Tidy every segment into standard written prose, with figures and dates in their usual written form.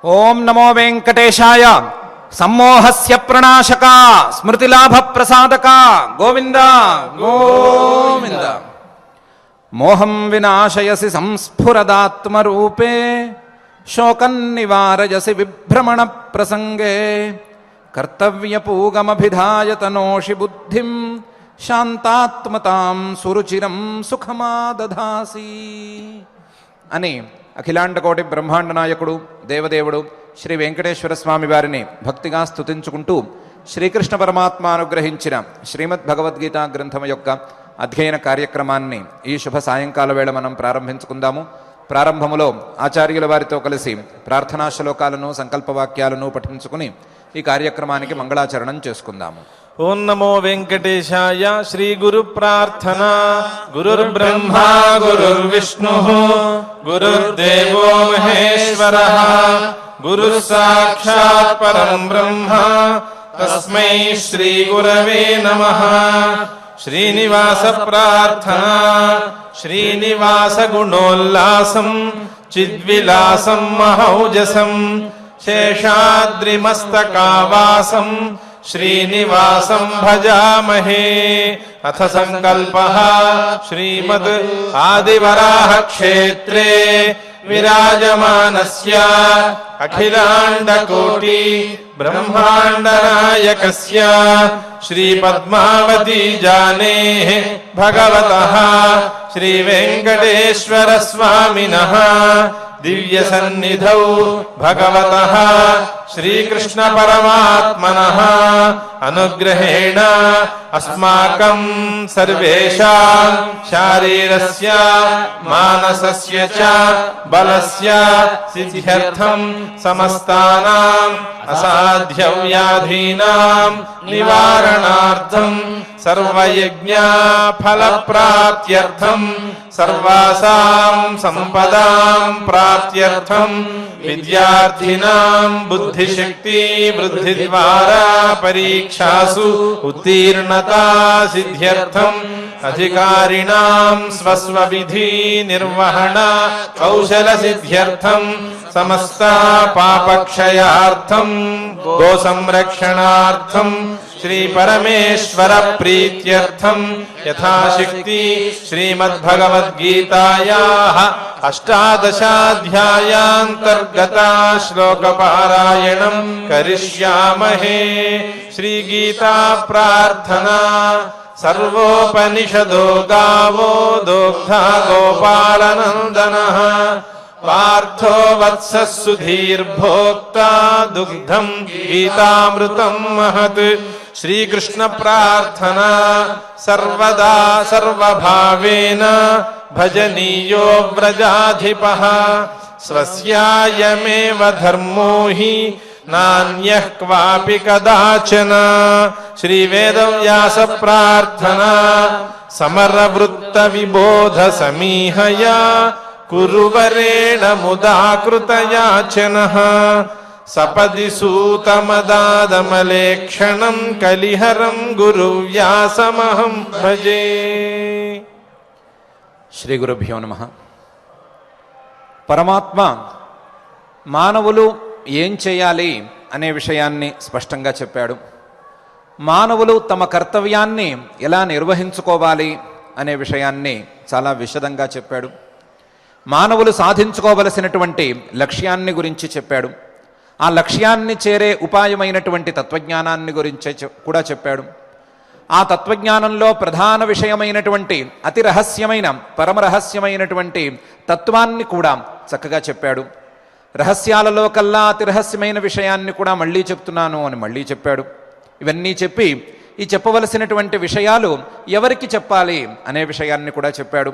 ఓం నమో వెంకటేశాయ. సమ్మోహస్య ప్రణాశక స్మృతిలాభ ప్రసాదక గోవింద గోవింద. మోహం వినాశయసి సంస్ఫురదాత్మరూపే శోకం నివారయసి విభ్రమణ ప్రసంగే కర్తవ్యపూగమభిధాయ తనోషి బుద్ధిం శాంతాత్మతాం సురుచిరం సుఖమాదధాసి అని అఖిలాండకోటి బ్రహ్మాండ నాయకుడు దేవదేవుడు శ్రీ వెంకటేశ్వర స్వామి వారిని భక్తిగా స్తుతించుకుంటూ శ్రీకృష్ణ పరమాత్మ అనుగ్రహించిన శ్రీమద్ భగవద్గీత గ్రంథం యొక్క అధ్యయన కార్యక్రమాన్ని ఈ శుభ సాయంకాల వేళ మనం ప్రారంభించుకుందాము. ప్రారంభములో ఆచార్యుల వారితో కలిసి ప్రార్థనా శ్లోకాలను సంకల్పవాక్యాలను పఠించుకుని ఈ కార్యక్రమానికి మంగళాచరణం చేసుకుందాము. ఓం నమో వెంకటేశాయ. శ్రీ గురు ప్రార్థన. గురుర్బ్రహ్మ గురుర్విష్ణు గురుర్దేవో మహేశ్వరః గురుః సాక్షాత్ పరం బ్రహ్మ తస్మై శ్రీ గురవే నమః. శ్రీనివాస ప్రార్థన. శ్రీనివాస గుణోల్లాసం చిద్విలాసం మహౌజసం శేషాద్రిమస్తకావాసం శ్రీనివాసం భజామహే. అథ సంకల్పః. శ్రీమద్ ఆదివరాహ క్షేత్రే విరాజమానస్య అఖిలాండకోటి బ్రహ్మాండ నాయకస్య శ్రీ పద్మావతి జానేః భగవతః శ్రీ వెంకటేశ్వర స్వామినః దివ్య సన్నిధౌ భగవతః శ్రీకృష్ణ పరమాత్మనః అనుగ్రహేణ అస్మాకం సర్వేషాం శారీరస్య మానసస్య చ బలస్య సిద్ధ్యర్థం సమస్తానాం అసాధ్య వ్యాధీనాం నివారణార్థం సర్వయజ్ఞ ఫలప్రాప్త్యర్థం సర్వాసాం సంపదాం ప్రాప్త్యర్థం విద్యార్థినాం బుద్ధిశక్తి వృద్ధి ద్వారా పరీక్షాసు ఉత్తీర్ణతా సిద్ధ్యర్థం అధికారిణాం స్వస్వ విధి నిర్వహణ కౌశల సిద్ధ్యర్థం సమస్త పాపక్షయార్థం గో సంరక్షణార్థం శ్రీ పరమేశ్వర ప్రీత్యర్థం యథాశక్తి శ్రీమద్భగవద్గీతాయాః అష్టాదశాధ్యాయాంతర్గత శ్లోకపారాయణం కరిష్యామహే. శ్రీగీతా ప్రార్థనా. సర్వోపనిషదో గావో దోగ్ధా గోపాలనందనః పార్థో వత్సః సుధీర్భోక్తా దుగ్ధం గీతామృతం మహత్. శ్రీకృష్ణ ప్రార్థనా. సర్వదా సర్వభావేన భజనీయో వ్రజాధిపః స్వస్యాయమేవ ధర్మో హి నాన్యః క్వాపి కదాచన. శ్రీ వేదవ్యాస ప్రార్థనా. సమరవృత్త విబోధ సమీహయా కురువరేణ ముదాకృతయాచనః సపది సూతమదాదమలేక్షణం కలిహరం గురువ్యాసమహం భజే. శ్రీ గురుభ్యో నమః. పరమాత్మ మానవులు ఏం చేయాలి అనే విషయాన్ని స్పష్టంగా చెప్పాడు. మానవులు తమ కర్తవ్యాన్ని ఎలా నిర్వహించుకోవాలి అనే విషయాన్ని చాలా విశదంగా చెప్పాడు. మానవులు సాధించుకోవలసినటువంటి లక్ష్యాన్ని గురించి చెప్పాడు. ఆ లక్ష్యాన్ని చేరే ఉపాయమైనటువంటి తత్వజ్ఞానాన్ని గురించి కూడా చెప్పాడు. ఆ తత్వజ్ఞానంలో ప్రధాన విషయమైనటువంటి అతి రహస్యమైన పరమరహస్యమైనటువంటి తత్వాన్ని కూడా చక్కగా చెప్పాడు. రహస్యాలలో కల్లా అతి రహస్యమైన విషయాన్ని కూడా మళ్ళీ చెప్తున్నాను అని మళ్ళీ చెప్పాడు. ఇవన్నీ చెప్పి ఈ చెప్పవలసినటువంటి విషయాలు ఎవరికి చెప్పాలి అనే విషయాన్ని కూడా చెప్పాడు.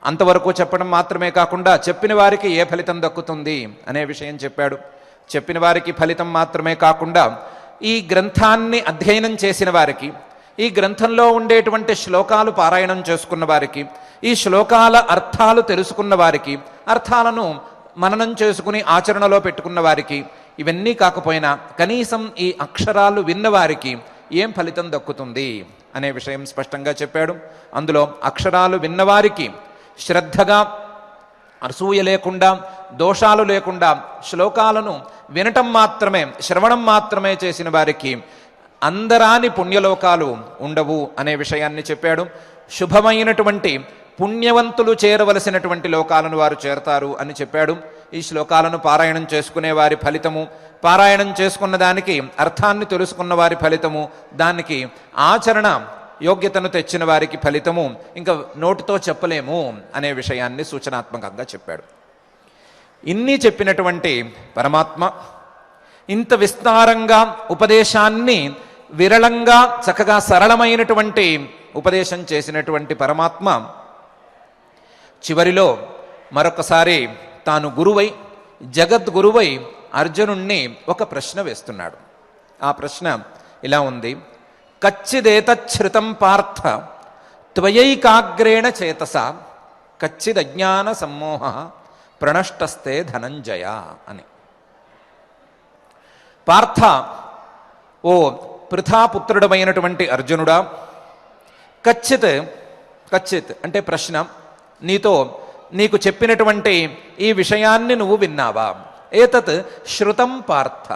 అంతవరకు చెప్పడం మాత్రమే కాకుండా చెప్పిన వారికి ఏ ఫలితం దక్కుతుంది అనే విషయం చెప్పాడు. చెప్పిన వారికి ఫలితం మాత్రమే కాకుండా ఈ గ్రంథాన్ని అధ్యయనం చేసిన వారికి, ఈ గ్రంథంలో ఉండేటువంటి శ్లోకాలు పారాయణం చేసుకున్న వారికి, ఈ శ్లోకాల అర్థాలు తెలుసుకున్న వారికి, అర్థాలను మననం చేసుకుని ఆచరణలో పెట్టుకున్న వారికి, ఇవన్నీ కాకపోయినా కనీసం ఈ అక్షరాలు విన్నవారికి ఏం ఫలితం దక్కుతుంది అనే విషయం స్పష్టంగా చెప్పాడు. అందులో అక్షరాలు విన్నవారికి శ్రద్ధగా అసూయ లేకుండా దోషాలు లేకుండా శ్లోకాలను వినటం మాత్రమే, శ్రవణం మాత్రమే చేసిన వారికి అందరాని పుణ్యలోకాలు ఉండవు అనే విషయాన్ని చెప్పాడు. శుభమైనటువంటి పుణ్యవంతులు చేరవలసినటువంటి లోకాలను వారు చేరతారు అని చెప్పాడు. ఈ శ్లోకాలను పారాయణం చేసుకునే వారి ఫలితము, పారాయణం చేసుకున్న దానికి అర్థాన్ని తెలుసుకున్న వారి ఫలితము, దానికి ఆచరణ యోగ్యతను తెచ్చిన వారికి ఫలితము ఇంకా నోటితో చెప్పలేము అనే విషయాన్ని సూచనాత్మకంగా చెప్పాడు. ఇన్ని చెప్పినటువంటి పరమాత్మ ఇంత విస్తారంగా ఉపదేశాన్ని విరళంగా చక్కగా సరళమైనటువంటి ఉపదేశం చేసినటువంటి పరమాత్మ చివరిలో మరొకసారి తాను గురువై, జగద్గురువై అర్జునుణ్ణి ఒక ప్రశ్న వేస్తున్నాడు. ఆ ప్రశ్న ఇలా ఉంది: కచ్చిదేతచ్ఛృతం పార్థ త్వయైకాగ్రేణ చేతస కచ్చిదజ్ఞాన సమ్మోహ ప్రణష్టస్తే ధనంజయ అని. పార్థ, ఓ పృథాపుత్రుడమైనటువంటి అర్జునుడా, కచ్చిత్ అంటే ప్రశ్న, నీకు చెప్పినటువంటి ఈ విషయాన్ని నువ్వు విన్నావా? ఏతత్ శ్రుతం పార్థ,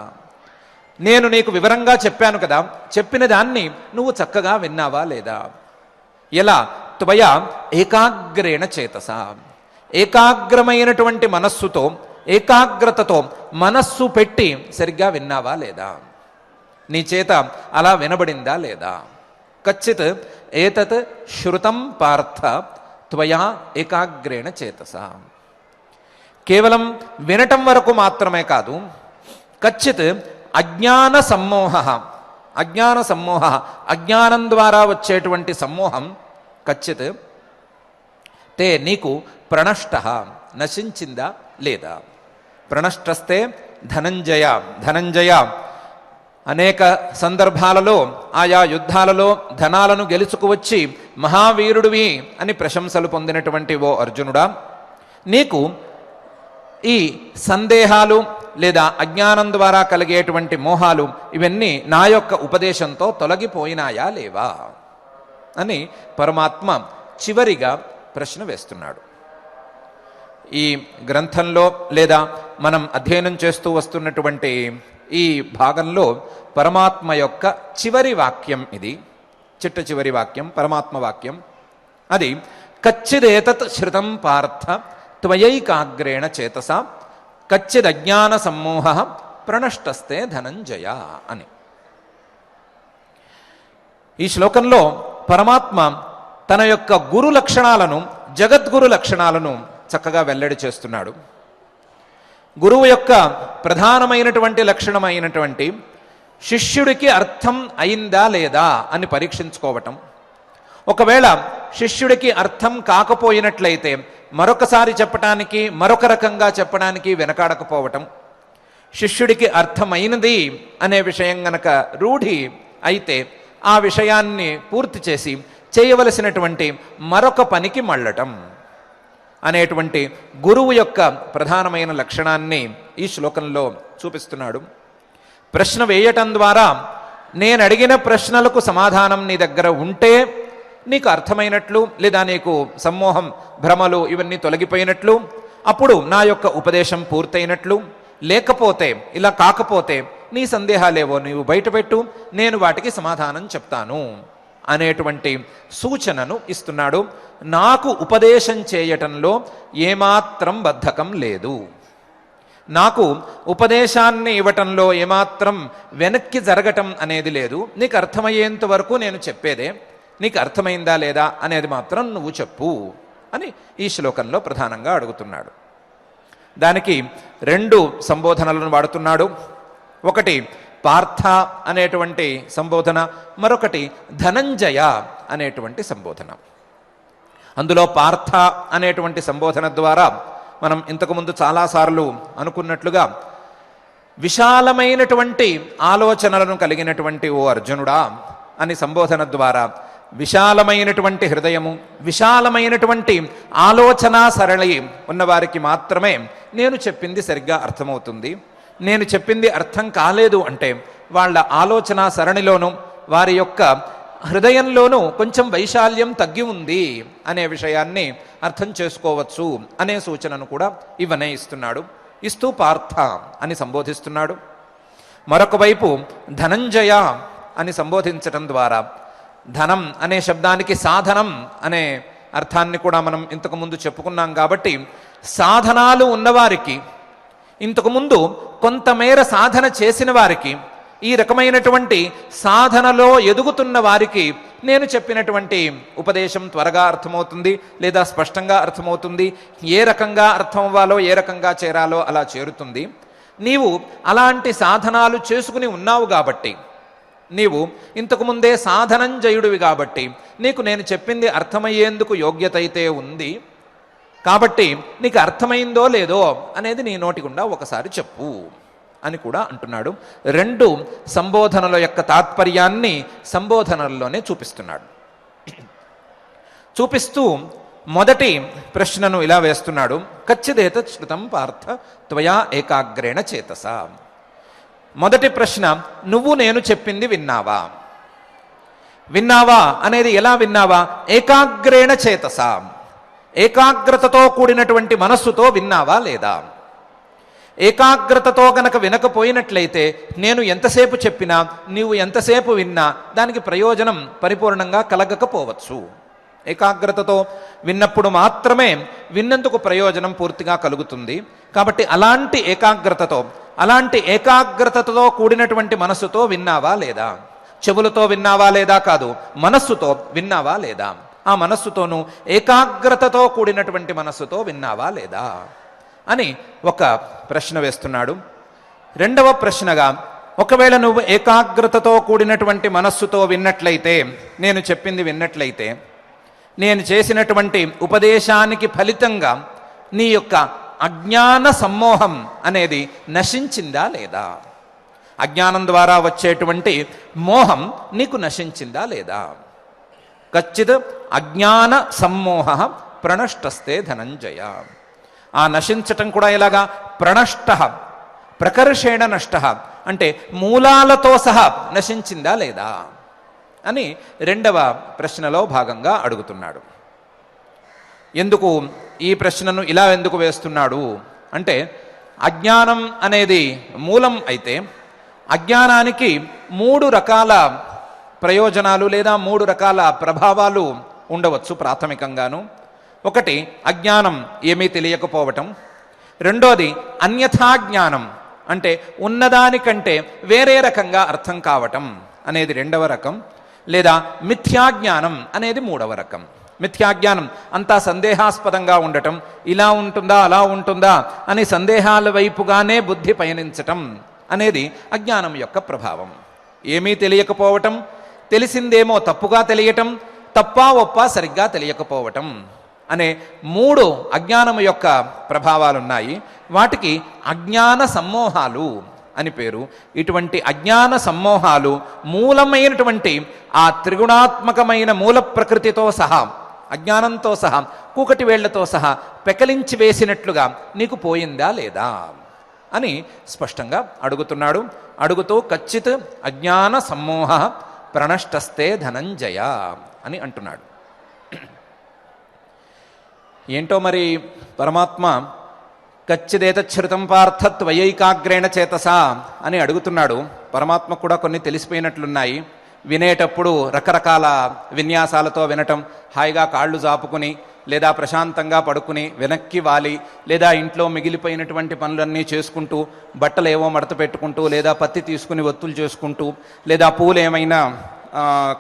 నేను నీకు వివరంగా చెప్పాను కదా, చెప్పిన దాన్ని నువ్వు చక్కగా విన్నావా లేదా? ఎలా? త్వయా ఏకాగ్రేణ చేతస, ఏకాగ్రమైనటువంటి మనస్సుతో, ఏకాగ్రతతో మనస్సు పెట్టి సరిగ్గా విన్నావా లేదా? నీ చేత అలా వినబడిందా లేదా? కచ్చిత్ ఏతత్ శ్రుతం పార్థ త్వయా ఏకాగ్రేణ చేతస. కేవలం వినటం వరకు మాత్రమే కాదు, కచ్చిత్ అజ్ఞాన సమ్మోహ, అజ్ఞానం ద్వారా వచ్చేటువంటి సమ్మోహం కచ్చిత్ తే నీకు ప్రణష్ట, నశించిందా లేదా? ప్రణష్టస్తే ధనంజయ అనేక సందర్భాలలో ఆయా యుద్ధాలలో ధనాలను గెలుచుకువచ్చి మహావీరుడివి అని ప్రశంసలు పొందినటువంటి ఓ అర్జునుడా, నీకు ఈ సందేహాలు లేదా అజ్ఞానం ద్వారా కలిగేటువంటి మోహాలు ఇవన్నీ నా యొక్క ఉపదేశంతో తొలగిపోయినాయా లేవా అని పరమాత్మ చివరిగా ప్రశ్న వేస్తున్నాడు. ఈ గ్రంథంలో లేదా మనం అధ్యయనం చేస్తూ వస్తున్నటువంటి ఈ భాగంలో పరమాత్మ యొక్క చివరి వాక్యం ఇది, చిట్ట చివరి వాక్యం, పరమాత్మ వాక్యం. అది కచ్చిదేతత్ శ్రుతం పార్థ త్వయైకాగ్రేణ చేతస కచ్చిదజ్ఞాన సమ్మోహ ప్రణష్టస్తే ధనంజయ అని. ఈ శ్లోకంలో పరమాత్మ తన యొక్క గురు లక్షణాలను, జగద్గురు లక్షణాలను చక్కగా వెల్లడి చేస్తున్నాడు. గురువు యొక్క ప్రధానమైనటువంటి లక్షణమైనటువంటి శిష్యుడికి అర్థం అయిందా లేదా అని పరీక్షించుకోవటం. ఒకవేళ శిష్యుడికి అర్థం కాకపోయినట్లయితే మరొకసారి చెప్పటానికి, మరొక రకంగా చెప్పడానికి వెనకాడకపోవటం. శిష్యుడికి అర్థమైనది అనే విషయం గనక రూఢి అయితే ఆ విషయాన్ని పూర్తి చేసి చేయవలసినటువంటి మరొక పనికి మళ్ళటం అనేటువంటి గురువు యొక్క ప్రధానమైన లక్షణాన్ని ఈ శ్లోకంలో చూపిస్తున్నాడు. ప్రశ్న వేయటం ద్వారా నేను అడిగిన ప్రశ్నలకు సమాధానం నీ దగ్గర ఉంటే నీకు అర్థమైనట్లు, లేదా నీకు సమ్మోహం, భ్రమలు ఇవన్నీ తొలగిపోయినట్లు, అప్పుడు నా యొక్క ఉపదేశం పూర్తయినట్లు. లేకపోతే, ఇలా కాకపోతే నీ సందేహాలేవో నీవు బయటపెట్టు, నేను వాటికి సమాధానం చెప్తాను అనేటువంటి సూచనను ఇస్తున్నాడు. నాకు ఉపదేశం చేయటంలో ఏమాత్రం బద్ధకం లేదు, నాకు ఉపదేశాన్ని ఇవ్వటంలో ఏమాత్రం వెనక్కి జరగటం అనేది లేదు. నీకు అర్థమయ్యేంత వరకు నేను చెప్పేదే, నీకు అర్థమైందా లేదా అనేది మాత్రం నువ్వు చెప్పు అని ఈ శ్లోకంలో ప్రధానంగా అడుగుతున్నాడు. దానికి రెండు సంబోధనలను వాడుతున్నాడు. ఒకటి పార్థ అనేటువంటి సంబోధన, మరొకటి ధనంజయ అనేటువంటి సంబోధన. అందులో పార్థ అనేటువంటి సంబోధన ద్వారా మనం ఇంతకుముందు చాలాసార్లు అనుకున్నట్లుగా విశాలమైనటువంటి ఆలోచనలను కలిగినటువంటి ఓ అర్జునుడా అని సంబోధన ద్వారా విశాలమైనటువంటి హృదయము, విశాలమైనటువంటి ఆలోచన సరళి ఉన్నవారికి మాత్రమే నేను చెప్పింది సరిగ్గా అర్థమవుతుంది. నేను చెప్పింది అర్థం కాలేదు అంటే వాళ్ళ ఆలోచన సరణిలోనూ వారి యొక్క హృదయంలోనూ కొంచెం వైశాల్యం తగ్గి ఉంది అనే విషయాన్ని అర్థం చేసుకోవచ్చు అనే సూచనను కూడా ఇవనే ఇస్తున్నాడు. ఇస్తూ పార్థ అని సంబోధిస్తున్నాడు. మరొక వైపు ధనంజయ అని సంబోధించటం ద్వారా ధనం అనే శబ్దానికి సాధనం అనే అర్థాన్ని కూడా మనం ఇంతకుముందు చెప్పుకున్నాం. కాబట్టి సాధనాలు ఉన్నవారికి, ఇంతకుముందు కొంతమేర సాధన చేసిన వారికి, ఈ రకమైనటువంటి సాధనలో ఎదుగుతున్న వారికి నేను చెప్పినటువంటి ఉపదేశం త్వరగా అర్థమవుతుంది లేదా స్పష్టంగా అర్థమవుతుంది. ఏ రకంగా అర్థం అవ్వాలో, ఏ రకంగా చేరాలో అలా చేరుతుంది. నీవు అలాంటి సాధనాలు చేసుకుని ఉన్నావు కాబట్టి, నీవు ఇంతకుముందే సాధనంజయుడివి కాబట్టి నీకు నేను చెప్పింది అర్థమయ్యేందుకు యోగ్యత అయితే ఉంది. కాబట్టి నీకు అర్థమైందో లేదో అనేది నీ నోటి గుండా ఒకసారి చెప్పు అని కూడా అంటున్నాడు. రెండు సంబోధనల యొక్క తాత్పర్యాన్ని సంబోధనల్లోనే చూపిస్తున్నాడు. చూపిస్తూ మొదటి ప్రశ్నను ఇలా వేస్తున్నాడు. కచ్చిదేత శృతం పార్థ త్వయా ఏకాగ్రేణ చేతస. మొదటి ప్రశ్న, నువ్వు నేను చెప్పింది విన్నావా? విన్నావా అనేది ఎలా విన్నావా? ఏకాగ్రేణ చేతస, ఏకాగ్రతతో కూడినటువంటి మనస్సుతో విన్నావా లేదా? ఏకాగ్రతతో గనక వినకపోయినట్లయితే నేను ఎంతసేపు చెప్పినా, నీవు ఎంతసేపు విన్నా దానికి ప్రయోజనం పరిపూర్ణంగా కలగకపోవచ్చు. ఏకాగ్రతతో విన్నప్పుడు మాత్రమే విన్నందుకు ప్రయోజనం పూర్తిగా కలుగుతుంది. కాబట్టి అలాంటి ఏకాగ్రతతో కూడినటువంటి మనస్సుతో విన్నావా లేదా? చెవులతో విన్నావా లేదా కాదు, మనస్సుతో విన్నావా లేదా? ఆ మనస్సుతోనూ ఏకాగ్రతతో కూడినటువంటి మనస్సుతో విన్నావా లేదా అని ఒక ప్రశ్న వేస్తున్నాడు. రెండవ ప్రశ్నగా, ఒకవేళ నువ్వు ఏకాగ్రతతో కూడినటువంటి మనస్సుతో విన్నట్లయితే, నేను చెప్పింది విన్నట్లయితే, నేను చేసినటువంటి ఉపదేశానికి ఫలితంగా నీ యొక్క అజ్ఞాన సమ్మోహం అనేది నశించిందా లేదా? అజ్ఞానం ద్వారా వచ్చేటువంటి మోహం నీకు నశించిందా లేదా? కచ్చిత్ అజ్ఞాన సమ్మోహ ప్రణష్టస్తే ధనంజయ. ఆ నశించటం కూడా ఎలాగా? ప్రణష్ట, ప్రకర్షేణ నష్ట అంటే మూలాలతో సహా నశించిందా లేదా అని రెండవ ప్రశ్నలో భాగంగా అడుగుతున్నాడు. ఎందుకు ఈ ప్రశ్నను ఇలా ఎందుకు వేస్తున్నాడు అంటే, అజ్ఞానం అనేది మూలం అయితే అజ్ఞానానికి 3 రకాల ప్రయోజనాలు లేదా 3 రకాల ప్రభావాలు ఉండవచ్చు ప్రాథమికంగాను. ఒకటి అజ్ఞానం, ఏమీ తెలియకపోవటం. రెండోది అన్యథాజ్ఞానం, అంటే ఉన్నదానికంటే వేరే రకంగా అర్థం కావటం అనేది రెండవ రకం. లేదా మిథ్యాజ్ఞానం అనేది మూడవ రకం. మిథ్యాజ్ఞానం అంతా సందేహాస్పదంగా ఉండటం, ఇలా ఉంటుందా అలా ఉంటుందా అని సందేహాల వైపుగానే బుద్ధి పయనించటం అనేది అజ్ఞానం యొక్క ప్రభావం. ఏమీ తెలియకపోవటం, తెలిసిందేమో తప్పుగా తెలియటం, తప్పా ఒప్పా సరిగ్గా తెలియకపోవటం అనే 3 అజ్ఞానం యొక్క ప్రభావాలున్నాయి. వాటికి అజ్ఞాన సమ్మోహాలు అని పేరు. ఇటువంటి అజ్ఞాన సమ్మోహాలు మూలమైనటువంటి ఆ త్రిగుణాత్మకమైన మూల ప్రకృతితో సహా, అజ్ఞానంతో సహా, కూకటి వేళ్లతో సహా పెకలించి వేసినట్లుగా నీకు పోయిందా లేదా అని స్పష్టంగా అడుగుతున్నాడు. అడుగుతూ కచ్చిత్ అజ్ఞాన సమ్మోహ ప్రణష్టస్తే ధనంజయ అని అంటున్నాడు. ఏంటో మరి పరమాత్మ కచ్చిదేతచ్ఛృతం పార్థ త్వయైకాగ్రేణ చేతసా అని అడుగుతున్నాడు. పరమాత్మ కూడా కొన్ని తెలిసిపోయినట్లున్నాయి. వినేటప్పుడు రకరకాల విన్యాసాలతో వినటం, హాయిగా కాళ్ళు జాపుకుని లేదా ప్రశాంతంగా పడుకుని వెనక్కి వాలి, లేదా ఇంట్లో మిగిలిపోయినటువంటి పనులన్నీ చేసుకుంటూ, బట్టలు ఏవో మడత పెట్టుకుంటూ, లేదా పత్తి తీసుకుని ఒత్తులు చేసుకుంటూ, లేదా పూలు ఏమైనా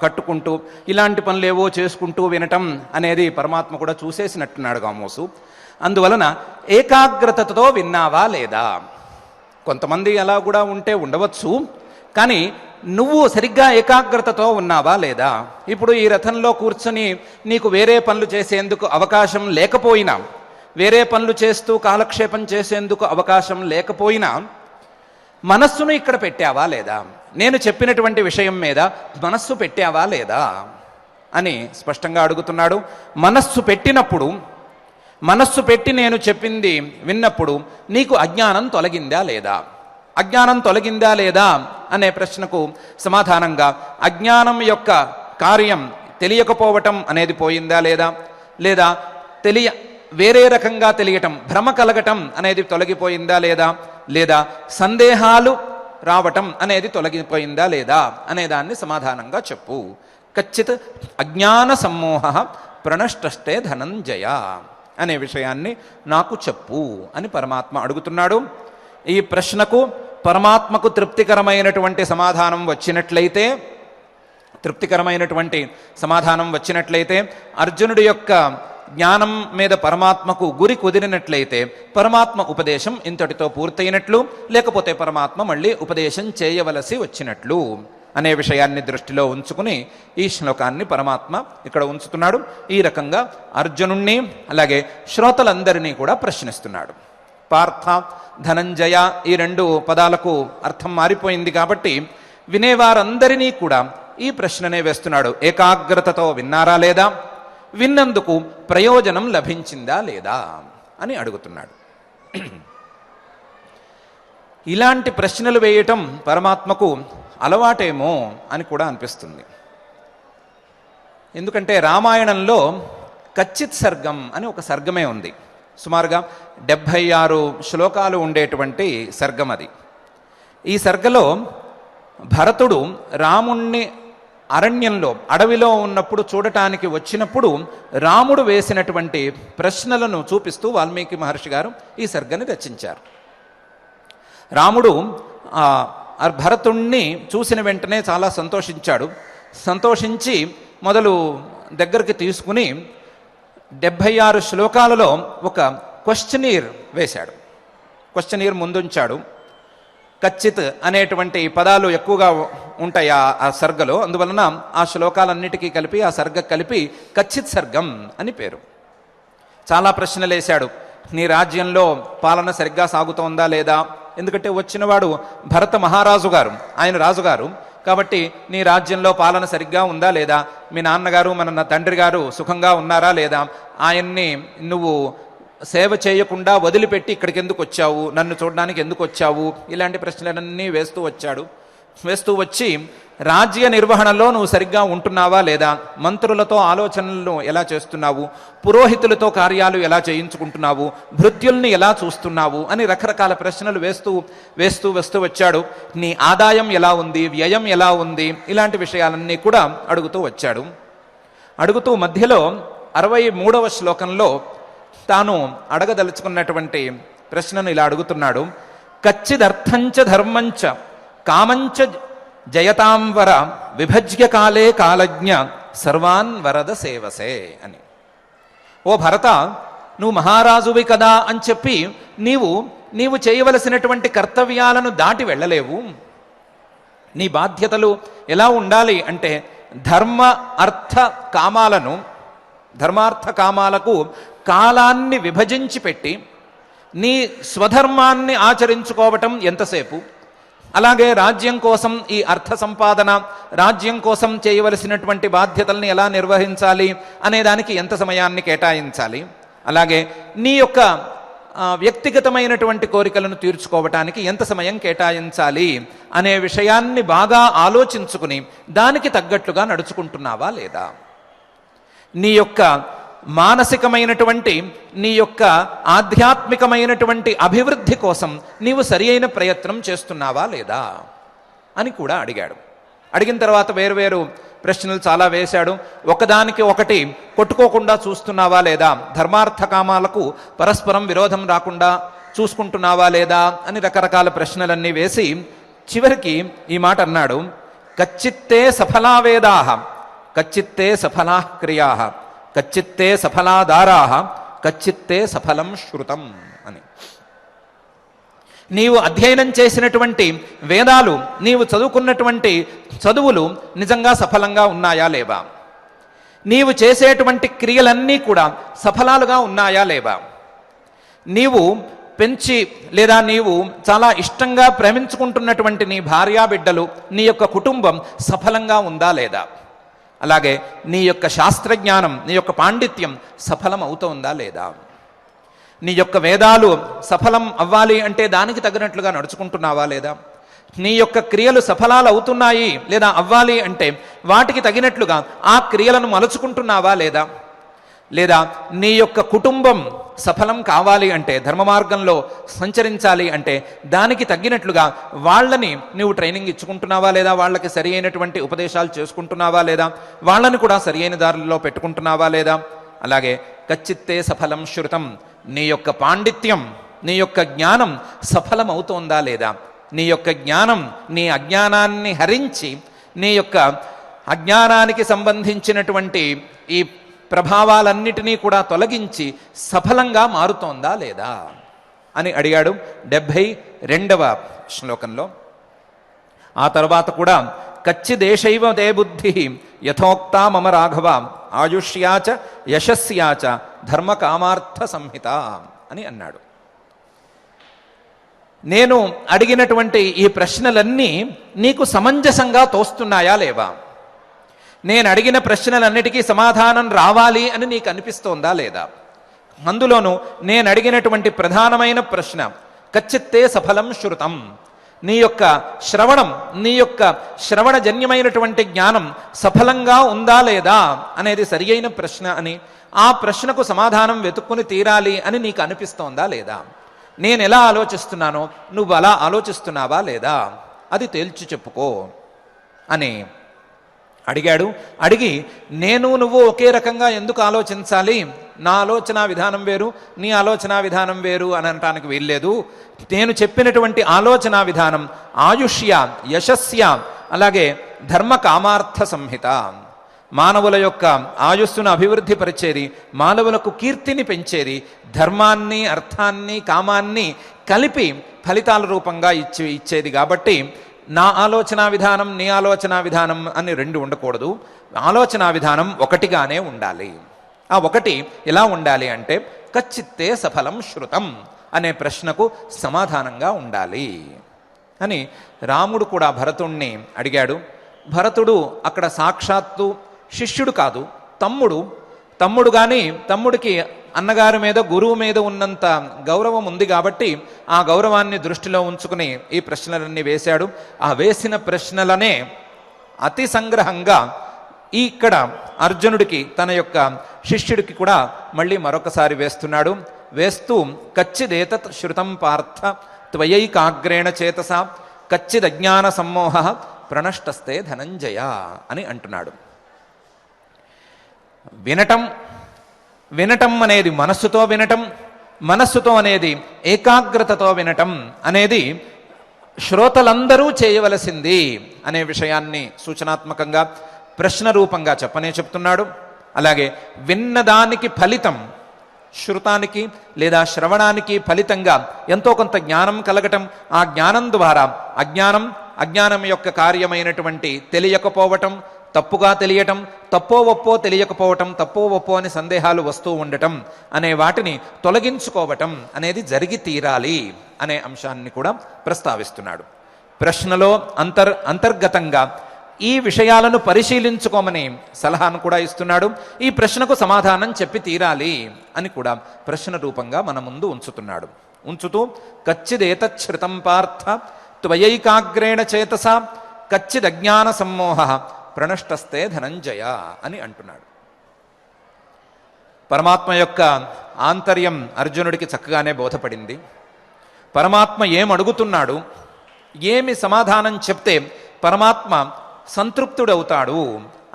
కట్టుకుంటూ, ఇలాంటి పనులు ఏవో చేసుకుంటూ వినటం అనేది పరమాత్మ కూడా చూసేసినట్టున్నాడు కామోసు. అందువలన ఏకాగ్రతతో విన్నావా లేదా? కొంతమంది అలా కూడా ఉంటే ఉండవచ్చు, కానీ నువ్వు సరిగ్గా ఏకాగ్రతతో ఉన్నావా లేదా? ఇప్పుడు ఈ రథంలో కూర్చొని నీకు వేరే పనులు చేసేందుకు అవకాశం లేకపోయినా, వేరే పనులు చేస్తూ కాలక్షేపం చేసేందుకు అవకాశం లేకపోయినా మనస్సును ఇక్కడ పెట్టావా లేదా? నేను చెప్పినటువంటి విషయం మీద మనస్సు పెట్టావా లేదా అని స్పష్టంగా అడుగుతున్నాడు. మనస్సు పెట్టినప్పుడు, మనస్సు పెట్టి నేను చెప్పింది విన్నప్పుడు నీకు అజ్ఞానం తొలగిందా లేదా? అజ్ఞానం తొలగిందా లేదా అనే ప్రశ్నకు సమాధానంగా, అజ్ఞానం యొక్క కార్యం తెలియకపోవటం అనేది పోయిందా లేదా, లేదా వేరే రకంగా తెలియటం, భ్రమ కలగటం అనేది తొలగిపోయిందా లేదా, లేదా సందేహాలు రావటం అనేది తొలగిపోయిందా లేదా అనేదాన్ని సమాధానంగా చెప్పు. కచ్చిత్ అజ్ఞాన సమ్మోహ ప్రణష్టస్తే ధనంజయ అనే విషయాన్ని నాకు చెప్పు అని పరమాత్మ అడుగుతున్నాడు. ఈ ప్రశ్నకు పరమాత్మకు తృప్తికరమైనటువంటి సమాధానం వచ్చినట్లయితే అర్జునుడి యొక్క జ్ఞానం మీద పరమాత్మకు గురి కుదిరినట్లయితే పరమాత్మ ఉపదేశం ఇంతటితో పూర్తయినట్లు, లేకపోతే పరమాత్మ మళ్ళీ ఉపదేశం చేయవలసి వచ్చినట్లు అనే విషయాన్ని దృష్టిలో ఉంచుకుని ఈ శ్లోకాన్ని పరమాత్మ ఇక్కడ ఉంచుతున్నాడు. ఈ రకంగా అర్జునుణ్ణి అలాగే శ్రోతలందరినీ కూడా ప్రశ్నిస్తున్నాడు. పార్థ, ధనంజయ ఈ రెండు పదాలకు అర్థం మారిపోయింది కాబట్టి వినేవారందరినీ కూడా ఈ ప్రశ్ననే వేస్తున్నాడు. ఏకాగ్రతతో విన్నారా లేదా, విన్నందుకు ప్రయోజనం లభించిందా లేదా అని అడుగుతున్నాడు. ఇలాంటి ప్రశ్నలు వేయటం పరమాత్మకు అలవాటేమో అని కూడా అనిపిస్తుంది. ఎందుకంటే రామాయణంలో కచ్చిత్ సర్గం అని ఒక సర్గమే ఉంది. సుమారుగా 76 శ్లోకాలు ఉండేటువంటి సర్గం అది. ఈ సర్గలో భరతుడు రాముణ్ణి అరణ్యంలో అడవిలో ఉన్నప్పుడు చూడటానికి వచ్చినప్పుడు రాముడు వేసినటువంటి ప్రశ్నలను చూపిస్తూ వాల్మీకి మహర్షి గారు ఈ సర్గని రచించారు. రాముడు భరతుణ్ణి చూసిన వెంటనే చాలా సంతోషించి మొదలు దగ్గరికి తీసుకుని 76 శ్లోకాలలో ఒక క్వశ్చనీర్ వేశాడు. క్వశ్చనీర్ ముందుంచాడు. కచ్చిత్ అనేటువంటి పదాలు ఎక్కువగా ఉంటాయి ఆ సర్గలో, అందువలన ఆ శ్లోకాలన్నిటికీ కలిపి ఆ సర్గ కలిపి కచ్చిత్ సర్గం అని పేరు. చాలా ప్రశ్నలు వేశాడు. నీ రాజ్యంలో పాలన సరిగ్గా సాగుతోందా లేదా, ఎందుకంటే వచ్చినవాడు భరత మహారాజు గారు, ఆయన రాజుగారు కాబట్టి నీ రాజ్యంలో పాలన సరిగ్గా ఉందా లేదా, మీ నాన్నగారు మన తండ్రి గారు సుఖంగా ఉన్నారా లేదా, ఆయన్ని నువ్వు సేవ చేయకుండా వదిలిపెట్టి ఇక్కడికి ఎందుకు వచ్చావు, నన్ను చూడడానికి ఎందుకు వచ్చావు, ఇలాంటి ప్రశ్నలన్నీ వేస్తూ వచ్చి రాజ్య నిర్వహణలో నువ్వు సరిగ్గా ఉంటున్నావా లేదా, మంత్రులతో ఆలోచనలను ఎలా చేస్తున్నావు, పురోహితులతో కార్యాలు ఎలా చేయించుకుంటున్నావు, భృత్యుల్ని ఎలా చూస్తున్నావు అని రకరకాల ప్రశ్నలు వేస్తూ వచ్చాడు. నీ ఆదాయం ఎలా ఉంది, వ్యయం ఎలా ఉంది, ఇలాంటి విషయాలన్నీ కూడా అడుగుతూ వచ్చాడు. అడుగుతూ మధ్యలో 63వ శ్లోకంలో తాను అడగదలుచుకున్నటువంటి ప్రశ్నను ఇలా అడుగుతున్నాడు. కచ్చిదర్థంచ ధర్మంచ కామంచ జయతాంవర విభజ్య కాలే కాలజ్ఞ సర్వాన్ వరద సేవసే అని. ఓ భరత, నువ్వు మహారాజువి కదా అని చెప్పి నీవు చేయవలసినటువంటి కర్తవ్యాలను దాటి వెళ్ళలేవు. నీ బాధ్యతలు ఎలా ఉండాలి అంటే ధర్మార్థ కామాలకు కాలాన్ని విభజించి పెట్టి నీ స్వధర్మాన్ని ఆచరించుకోవటం ఎంతసేపు, అలాగే రాజ్యం కోసం ఈ అర్థ సంపాదన, రాజ్యం కోసం చేయవలసినటువంటి బాధ్యతల్ని ఎలా నిర్వహించాలి అనే దానికి ఎంత సమయాన్ని కేటాయించాలి, అలాగే నీ యొక్క వ్యక్తిగతమైనటువంటి కోరికలను తీర్చుకోవటానికి ఎంత సమయం కేటాయించాలి అనే విషయాన్ని బాగా ఆలోచించుకుని దానికి తగ్గట్లుగా నడుచుకుంటున్నావా లేదా, నీ యొక్క మానసికమైనటువంటి నీ యొక్క ఆధ్యాత్మికమైనటువంటి అభివృద్ధి కోసం నీవు సరి అయిన ప్రయత్నం చేస్తున్నావా లేదా అని కూడా అడిగాడు. అడిగిన తర్వాత వేరు ప్రశ్నలు చాలా వేశాడు. ఒకదానికి ఒకటి కొట్టుకోకుండా చూస్తున్నావా లేదా, ధర్మార్థ కామాలకు పరస్పరం విరోధం రాకుండా చూసుకుంటున్నావా లేదా అని రకరకాల ప్రశ్నలన్నీ వేసి చివరికి ఈ మాట అన్నాడు. కచ్చిత్తే సఫలా వేదాః కచ్చిత్తే సఫలా క్రియాః కచ్చిత్తే సఫలాదారాః కచ్చిత్తే సఫలం శృతం అని. నీవు అధ్యయనం చేసినటువంటి వేదాలు, నీవు చదువుకున్నటువంటి చదువులు నిజంగా సఫలంగా ఉన్నాయా లేవా, నీవు చేసేటువంటి క్రియలన్నీ కూడా సఫలాలుగా ఉన్నాయా లేవా, నీవు పెంచి లేదా నీవు చాలా ఇష్టంగా ప్రేమించుకుంటున్నటువంటి నీ భార్యాబిడ్డలు, నీ యొక్క కుటుంబం సఫలంగా ఉందా లేదా, అలాగే నీ యొక్క శాస్త్రజ్ఞానం, నీ యొక్క పాండిత్యం సఫలం అవుతోందా లేదా, నీ యొక్క వేదాలు సఫలం అవ్వాలి అంటే దానికి తగినట్లుగా నడుచుకుంటున్నావా లేదా, నీ యొక్క క్రియలు సఫలాలు అవుతున్నాయి లేదా అవ్వాలి అంటే వాటికి తగినట్లుగా ఆ క్రియలను మలుచుకుంటున్నావా లేదా, లేదా నీ యొక్క కుటుంబం సఫలం కావాలి అంటే, ధర్మ మార్గంలో సంచరించాలి అంటే దానికి తగ్గినట్లుగా వాళ్ళని నువ్వు ట్రైనింగ్ ఇచ్చుకుంటున్నావా లేదా, వాళ్ళకి సరి అయినటువంటి ఉపదేశాలు చేసుకుంటున్నావా లేదా, వాళ్ళని కూడా సరి అయిన దారిలో పెట్టుకుంటున్నావా లేదా. అలాగే కచ్చిత్తే సఫలం శృతం, నీ యొక్క పాండిత్యం, నీ యొక్క జ్ఞానం సఫలం అవుతోందా లేదా, నీ యొక్క జ్ఞానం నీ అజ్ఞానాన్ని హరించి నీ యొక్క అజ్ఞానానికి సంబంధించినటువంటి ఈ ప్రభావాలన్నిటినీ కూడా తొలగించి సఫలంగా మారుతోందా లేదా అని అడిగాడు 72వ శ్లోకంలో. ఆ తర్వాత కూడా కచ్చిదేశైవ దే బుద్ధి యథోక్తా మమ రాఘవ ఆయుష్యాచ యశస్యాచ ధర్మ కామార్థ సంహిత అని అన్నాడు. నేను అడిగినటువంటి ఈ ప్రశ్నలన్నీ నీకు సమంజసంగా తోస్తున్నాయా లేవా, నేను అడిగిన ప్రశ్నలన్నిటికీ సమాధానం రావాలి అని నీకు అనిపిస్తోందా లేదా. అందులోనూ నేను అడిగినటువంటి ప్రధానమైన ప్రశ్న కచ్చిత్తే సఫలం శృతం, నీ యొక్క శ్రవణం, నీ యొక్క శ్రవణజన్యమైనటువంటి జ్ఞానం సఫలంగా ఉందా లేదా అనేది సరి అయిన ప్రశ్న అని, ఆ ప్రశ్నకు సమాధానం వెతుక్కుని తీరాలి అని నీకు అనిపిస్తోందా లేదా, నేను ఎలా ఆలోచిస్తున్నానో నువ్వు అలా ఆలోచిస్తున్నావా లేదా, అది తేల్చి చెప్పుకో అని అడిగాడు. అడిగి నేను నువ్వు ఒకే రకంగా ఎందుకు ఆలోచించాలి, నా ఆలోచన విధానం వేరు నీ ఆలోచన విధానం వేరు అని అనటానికి వీల్లేదు. నేను చెప్పినటువంటి ఆలోచన విధానం ఆయుష్య యశస్య అలాగే ధర్మ కామార్థ సంహిత, మానవుల యొక్క ఆయుస్సును అభివృద్ధి పరిచేది, మానవులకు కీర్తిని పెంచేది, ధర్మాన్ని అర్థాన్ని కామాన్ని కలిపి ఫలితాల రూపంగా ఇచ్చేది. కాబట్టి నా ఆలోచన విధానం నీ ఆలోచన విధానం అని రెండు ఉండకూడదు, ఆలోచన విధానం ఒకటిగానే ఉండాలి. ఆ ఒకటి ఎలా ఉండాలి అంటే కచ్చిత్తే సఫలం శృతం అనే ప్రశ్నకు సమాధానంగా ఉండాలి అని రాముడు కూడా భరతుణ్ణి అడిగాడు. భరతుడు అక్కడ సాక్షాత్తు శిష్యుడు కాదు, తమ్ముడు కానీ తమ్ముడికి అన్నగారి మీద గురువు మీద ఉన్నంత గౌరవం ఉంది కాబట్టి ఆ గౌరవాన్ని దృష్టిలో ఉంచుకుని ఈ ప్రశ్నలన్నీ వేశాడు. ఆ వేసిన ప్రశ్నలనే అతి సంగ్రహంగా ఇక్కడ అర్జునుడికి తన యొక్క శిష్యుడికి కూడా మళ్ళీ మరొకసారి వేస్తున్నాడు. వేస్తూ కచ్చిదేతత్ శృతం పార్థ త్వయైకాగ్రేణ చేతస కచ్చిదజ్ఞాన సమ్మోహ ప్రణష్టస్తే ధనంజయ అని అంటున్నాడు. వినటం అనేది మనస్సుతో వినటం, మనస్సుతో అనేది ఏకాగ్రతతో వినటం అనేది శ్రోతలందరూ చేయవలసింది అనే విషయాన్ని సూచనాత్మకంగా ప్రశ్న రూపంగా చెప్తున్నాడు. అలాగే విన్నదానికి ఫలితం, శృతానికి లేదా శ్రవణానికి ఫలితంగా ఎంతో కొంత జ్ఞానం కలగటం, ఆ జ్ఞానం ద్వారా అజ్ఞానం యొక్క కార్యమైనటువంటి తెలియకపోవటం, తప్పుగా తెలియటం, తప్పో ఒప్పో తెలియకపోవటం, తప్పో ఒప్పో అని సందేహాలు వస్తూ ఉండటం అనే వాటిని తొలగించుకోవటం అనేది జరిగి తీరాలి అనే అంశాన్ని కూడా ప్రస్తావిస్తున్నాడు. ప్రశ్నలో అంతర్గతంగా ఈ విషయాలను పరిశీలించుకోమని సలహాను కూడా ఇస్తున్నాడు. ఈ ప్రశ్నకు సమాధానం చెప్పి తీరాలి అని కూడా ప్రశ్న రూపంగా మన ముందు ఉంచుతూ కచ్చిదేతచ్ఛృతం పార్థ త్వయైకాగ్రేణ చేతస కచ్చిదజ్ఞాన సమ్మోహ ప్రణష్టస్తే ధనంజయ అని అంటున్నాడు. పరమాత్మ యొక్క ఆంతర్యం అర్జునుడికి చక్కగానే బోధపడింది. పరమాత్మ ఏమడుగుతున్నాడు, ఏమి సమాధానం చెప్తే పరమాత్మ సంతృప్తుడవుతాడు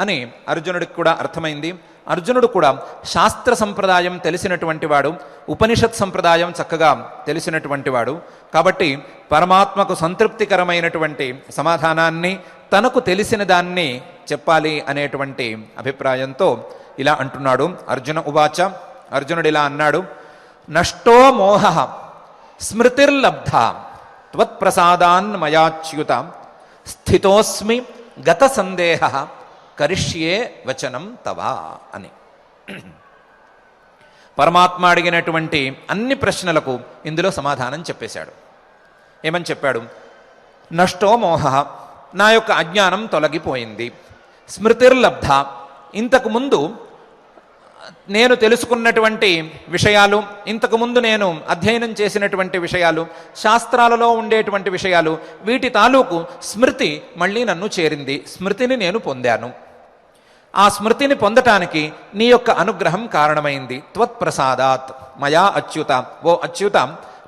అని అర్జునుడికి కూడా అర్థమైంది. అర్జునుడు కూడా శాస్త్ర సంప్రదాయం తెలిసినటువంటి వాడు, ఉపనిషత్ సంప్రదాయం చక్కగా తెలిసినటువంటి వాడు. కాబట్టి పరమాత్మకు సంతృప్తికరమైనటువంటి సమాధానాన్ని, తనకు తెలిసిన దాన్ని చెప్పాలి అనేటువంటి అభిప్రాయంతో ఇలా అంటున్నాడు. అర్జున ఉవాచ, అర్జునుడు ఇలా అన్నాడు. నష్టో మోహ స్మృతిర్లబ్ధ త్వత్ప్రసాదాన్ మయాచ్యుత స్థితోస్మి గత సందేహ కరిష్యే వచనం తవా అని. పరమాత్మ అడిగినటువంటి అన్ని ప్రశ్నలకు ఇందులో సమాధానం చెప్పేశాడు. ఏమని చెప్పాడు? నష్టో మోహ, నా యొక్క అజ్ఞానం తొలగిపోయింది. స్మృతిర్లబ్ధ, ఇంతకుముందు నేను తెలుసుకున్నటువంటి విషయాలు, ఇంతకుముందు నేను అధ్యయనం చేసినటువంటి విషయాలు, శాస్త్రాలలో ఉండేటువంటి విషయాలు, వీటి తాలూకు స్మృతి మళ్ళీ నన్ను చేరింది. స్మృతిని నేను పొందాను. ఆ స్మృతిని పొందటానికి నీ యొక్క అనుగ్రహం కారణమైంది. త్వత్ప్రసాదాత్ మయా అచ్యుత, ఓ అచ్యుత,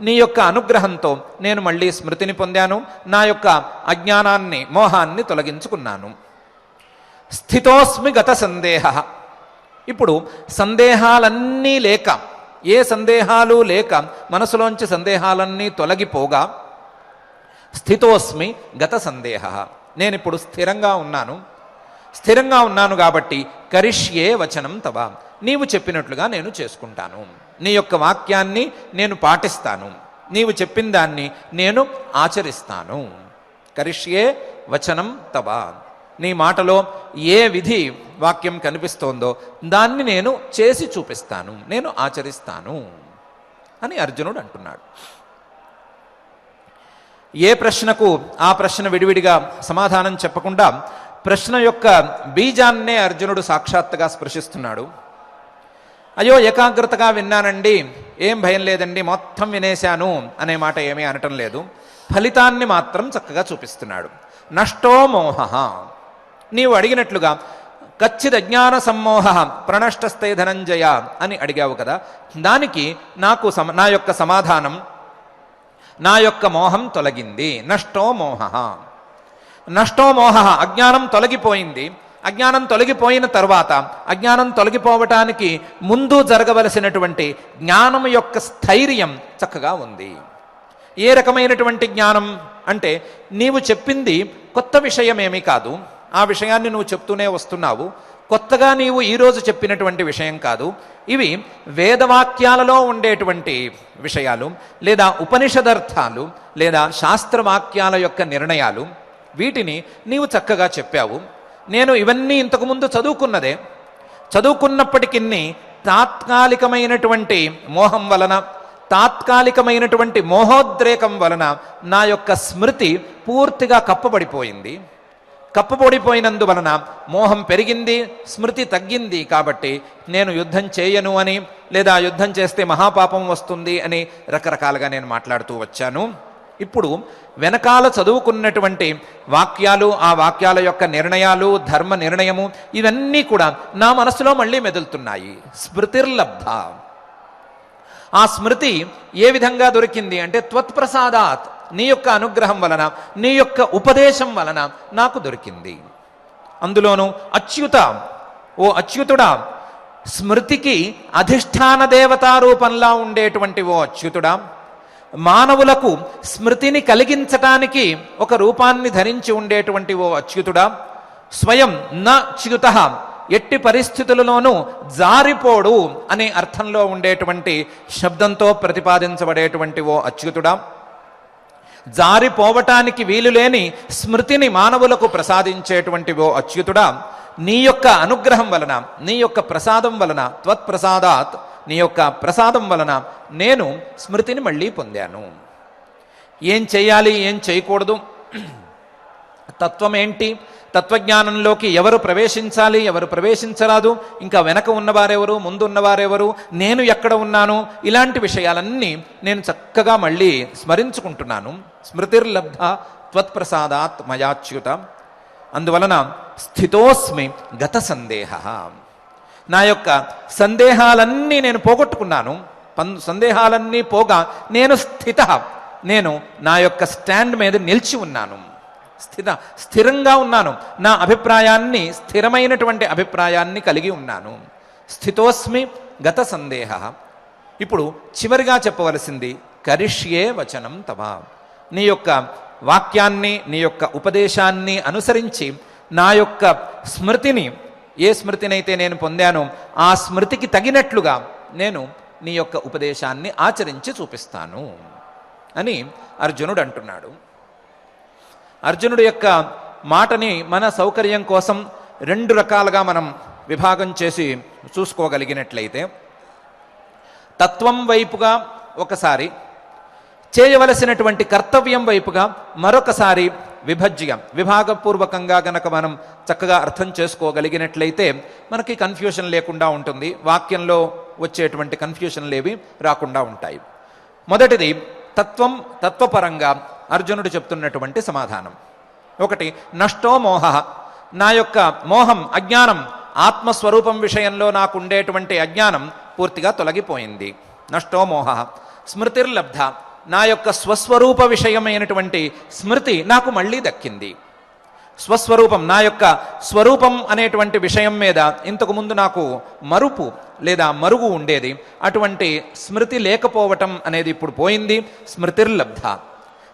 నీ యొక్క అనుగ్రహంతో నేను మళ్ళీ స్మృతిని పొందాను. నా యొక్క అజ్ఞానాన్ని, మోహాన్ని తొలగించుకున్నాను. స్థితోస్మి గత సందేహ. ఇప్పుడు సందేహాలన్నీ లేక, ఏ సందేహాలు లేక మనసులోంచి సందేహాలన్నీ తొలగిపోగా, స్థితోస్మి గత సందేహ, నేనిప్పుడు స్థిరంగా ఉన్నాను. స్థిరంగా ఉన్నాను కాబట్టి కరిష్యే వచనం తవ, నీవు చెప్పినట్లుగా నేను చేసుకుంటాను. నీ యొక్క వాక్యాన్ని నేను పాటిస్తాను. నీవు చెప్పిన దాన్ని నేను ఆచరిస్తాను. కరిష్యే వచనం తవ, నీ మాటలో ఏ విధి వాక్యం కనిపిస్తోందో దాన్ని నేను చేసి చూపిస్తాను, నేను ఆచరిస్తాను అని అర్జునుడు అంటున్నాడు. ఏ ప్రశ్నకు ఆ ప్రశ్న విడివిడిగా సమాధానం చెప్పకుండా ప్రశ్న యొక్క బీజాన్నే అర్జునుడు సాక్షాత్తుగా స్పృశిస్తున్నాడు. అయ్యో ఏకాగ్రతగా విన్నానండి, ఏం భయం లేదండి, మొత్తం వినేశాను అనే మాట ఏమీ అనటం లేదు. ఫలితాన్ని మాత్రం చక్కగా చూపిస్తున్నాడు. నష్టో మోహ, నీవు అడిగినట్లుగా కచ్చిద్ అజ్ఞాన సమ్మోహ ప్రణష్టస్థే ధనంజయ అని అడిగావు కదా, దానికి నాకు నా యొక్క సమాధానం, నా యొక్క మోహం తొలగింది. నష్టో మోహ, నష్టో మోహ, అజ్ఞానం తొలగిపోయింది. అజ్ఞానం తొలగిపోయిన తర్వాత, అజ్ఞానం తొలగిపోవటానికి ముందు జరగవలసినటువంటి జ్ఞానం యొక్క స్థైర్యం చక్కగా ఉంది. ఏ రకమైనటువంటి జ్ఞానం అంటే, నీవు చెప్పింది కొత్త విషయమేమీ కాదు, ఆ విషయాన్ని నువ్వు చెప్తూనే వస్తున్నావు. కొత్తగా నీవు ఈరోజు చెప్పినటువంటి విషయం కాదు. ఇవి వేదవాక్యాలలో ఉండేటువంటి విషయాలు, లేదా ఉపనిషదర్థాలు, లేదా శాస్త్రవాక్యాల యొక్క నిర్ణయాలు. వీటిని నీవు చక్కగా చెప్పావు. నేను ఇవన్నీ ఇంతకుముందు చదువుకున్నదే. చదువుకున్నప్పటికీ తాత్కాలికమైనటువంటి మోహం వలన, తాత్కాలికమైనటువంటి మోహోద్రేకం వలన నా యొక్క స్మృతి పూర్తిగా కప్పబడిపోయింది. కప్పబడిపోయినందువలన మోహం పెరిగింది, స్మృతి తగ్గింది. కాబట్టి నేను యుద్ధం చేయను అని, లేదా యుద్ధం చేస్తే మహాపాపం వస్తుంది అని రకరకాలుగా నేను మాట్లాడుతూ వచ్చాను. ఇప్పుడు వెనకాల చదువుకున్నటువంటి వాక్యాలు, ఆ వాక్యాల యొక్క నిర్ణయాలు, ధర్మ నిర్ణయము, ఇవన్నీ కూడా నా మనసులో మళ్ళీ మెదులుతున్నాయి. స్మృతిర్లబ్ధ, ఆ స్మృతి ఏ విధంగా దొరికింది అంటే, త్వత్ప్రసాదాత్, నీ యొక్క అనుగ్రహం వలన, నీ యొక్క ఉపదేశం వలన నాకు దొరికింది. అందులోనూ అచ్యుత, ఓ అచ్యుతుడా, స్మృతికి అధిష్టాన దేవతా రూపంలా ఉండేటువంటి ఓ అచ్యుతుడా, మానవులకు స్మృతిని కలిగించటానికి ఒక రూపాన్ని ధరించి ఉండేటువంటి ఓ అచ్యుతుడా, స్వయం న చ్యుత, ఎట్టి పరిస్థితులలోనూ జారిపోడు అనే అర్థంలో ఉండేటువంటి శబ్దంతో ప్రతిపాదించబడేటువంటి ఓ అచ్యుతుడా, జారిపోవటానికి వీలులేని స్మృతిని మానవులకు ప్రసాదించేటువంటి ఓ అచ్యుతుడా, నీ యొక్క అనుగ్రహం వలన, నీ యొక్క ప్రసాదం వలన, త్వత్ప్రసాదాత్, నీ యొక్క ప్రసాదం వలన నేను స్మృతిని మళ్ళీ పొందాను. ఏం చేయాలి, ఏం చేయకూడదు, తత్వం ఏంటి, తత్వజ్ఞానంలోకి ఎవరు ప్రవేశించాలి, ఎవరు ప్రవేశించరాదు, ఇంకా వెనక ఉన్నవారెవరు, ముందు ఉన్నవారెవరు, నేను ఎక్కడ ఉన్నాను, ఇలాంటి విషయాలన్నీ నేను చక్కగా మళ్ళీ స్మరించుకుంటున్నాను. స్మృతిర్లబ్ధ త్వత్ప్రసాదాత్ మయాచ్యుత. అందువలన స్థితోస్మి గత సందేహ, నా యొక్క సందేహాలన్నీ నేను పోగొట్టుకున్నాను. సందేహాలన్నీ పోగా నేను స్థిత, నేను నా యొక్క స్టాండ్ మీద నిలిచి ఉన్నాను. స్థిరంగా ఉన్నాను. నా అభిప్రాయాన్ని, స్థిరమైనటువంటి అభిప్రాయాన్ని కలిగి ఉన్నాను. స్థితోస్మి గత సందేహ. ఇప్పుడు చివరిగా చెప్పవలసింది కరిష్యే వచనం తవ, నీ యొక్క వాక్యాన్ని, నీ యొక్క ఉపదేశాన్ని అనుసరించి నా యొక్క స్మృతిని, ఏ స్మృతినైతే నేను పొందానో ఆ స్మృతికి తగినట్లుగా నేను నీ యొక్క ఉపదేశాన్ని ఆచరించి చూపిస్తాను అని అర్జునుడు అంటున్నాడు. అర్జునుడు యొక్క మాటని మన సౌకర్యం కోసం రెండు రకాలుగా మనం విభాగం చేసి చూసుకోగలిగినట్లయితే, తత్వం వైపుగా ఒకసారి, చేయవలసినటువంటి కర్తవ్యం వైపుగా మరొకసారి విభాగపూర్వకంగా గనక మనం చక్కగా అర్థం చేసుకోగలిగినట్లయితే మనకి కన్ఫ్యూషన్ లేకుండా ఉంటుంది, వాక్యంలో వచ్చేటువంటి కన్ఫ్యూషన్లు ఏవి రాకుండా ఉంటాయి. మొదటిది తత్వపరంగా అర్జునుడు చెప్తున్నటువంటి సమాధానం. ఒకటి, నష్టో మోహ, నా యొక్క మోహం అజ్ఞానం ఆత్మస్వరూపం విషయంలో నాకు ఉండేటువంటి అజ్ఞానం పూర్తిగా తొలగిపోయింది. నష్టో మోహ. స్మృతిర్లబ్ధ, నా యొక్క స్వస్వరూప విషయమైనటువంటి స్మృతి నాకు మళ్ళీ దక్కింది. స్వస్వరూపం, నా యొక్క స్వరూపం అనేటువంటి విషయం మీద ఇంతకుముందు నాకు మరుపు లేదా మరుగు ఉండేది, అటువంటి స్మృతి లేకపోవటం అనేది ఇప్పుడు పోయింది. స్మృతిర్లబ్ధ.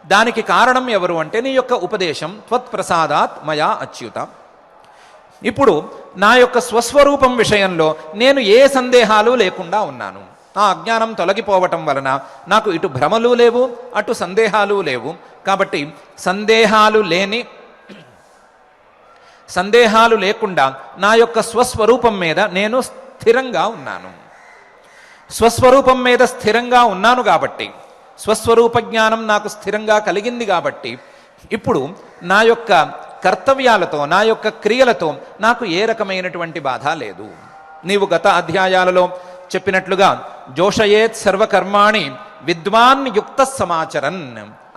దానికి కారణం ఎవరు అంటే నీ యొక్క ఉపదేశం. త్వత్ప్రసాదాత్ మయా అచ్యుత. ఇప్పుడు నా యొక్క స్వస్వరూపం విషయంలో నేను ఏ సందేహాలు లేకుండా ఉన్నాను. ఆ అజ్ఞానం తొలగిపోవటం వలన నాకు ఇటు భ్రమలు లేవు, అటు సందేహాలు లేవు. కాబట్టి సందేహాలు లేకుండా నా యొక్క స్వస్వరూపం మీద నేను స్థిరంగా ఉన్నాను. స్వస్వరూపం మీద స్థిరంగా ఉన్నాను కాబట్టి, స్వస్వరూప జ్ఞానం నాకు స్థిరంగా కలిగింది కాబట్టి, ఇప్పుడు నా యొక్క కర్తవ్యాలతో, నా యొక్క క్రియలతో నాకు ఏ రకమైనటువంటి బాధ లేదు. నీవు గత అధ్యాయాలలో చెప్పినట్లుగా జోషయేత్ సర్వకర్మాణి విద్వాన్ యుక్త సమాచరన్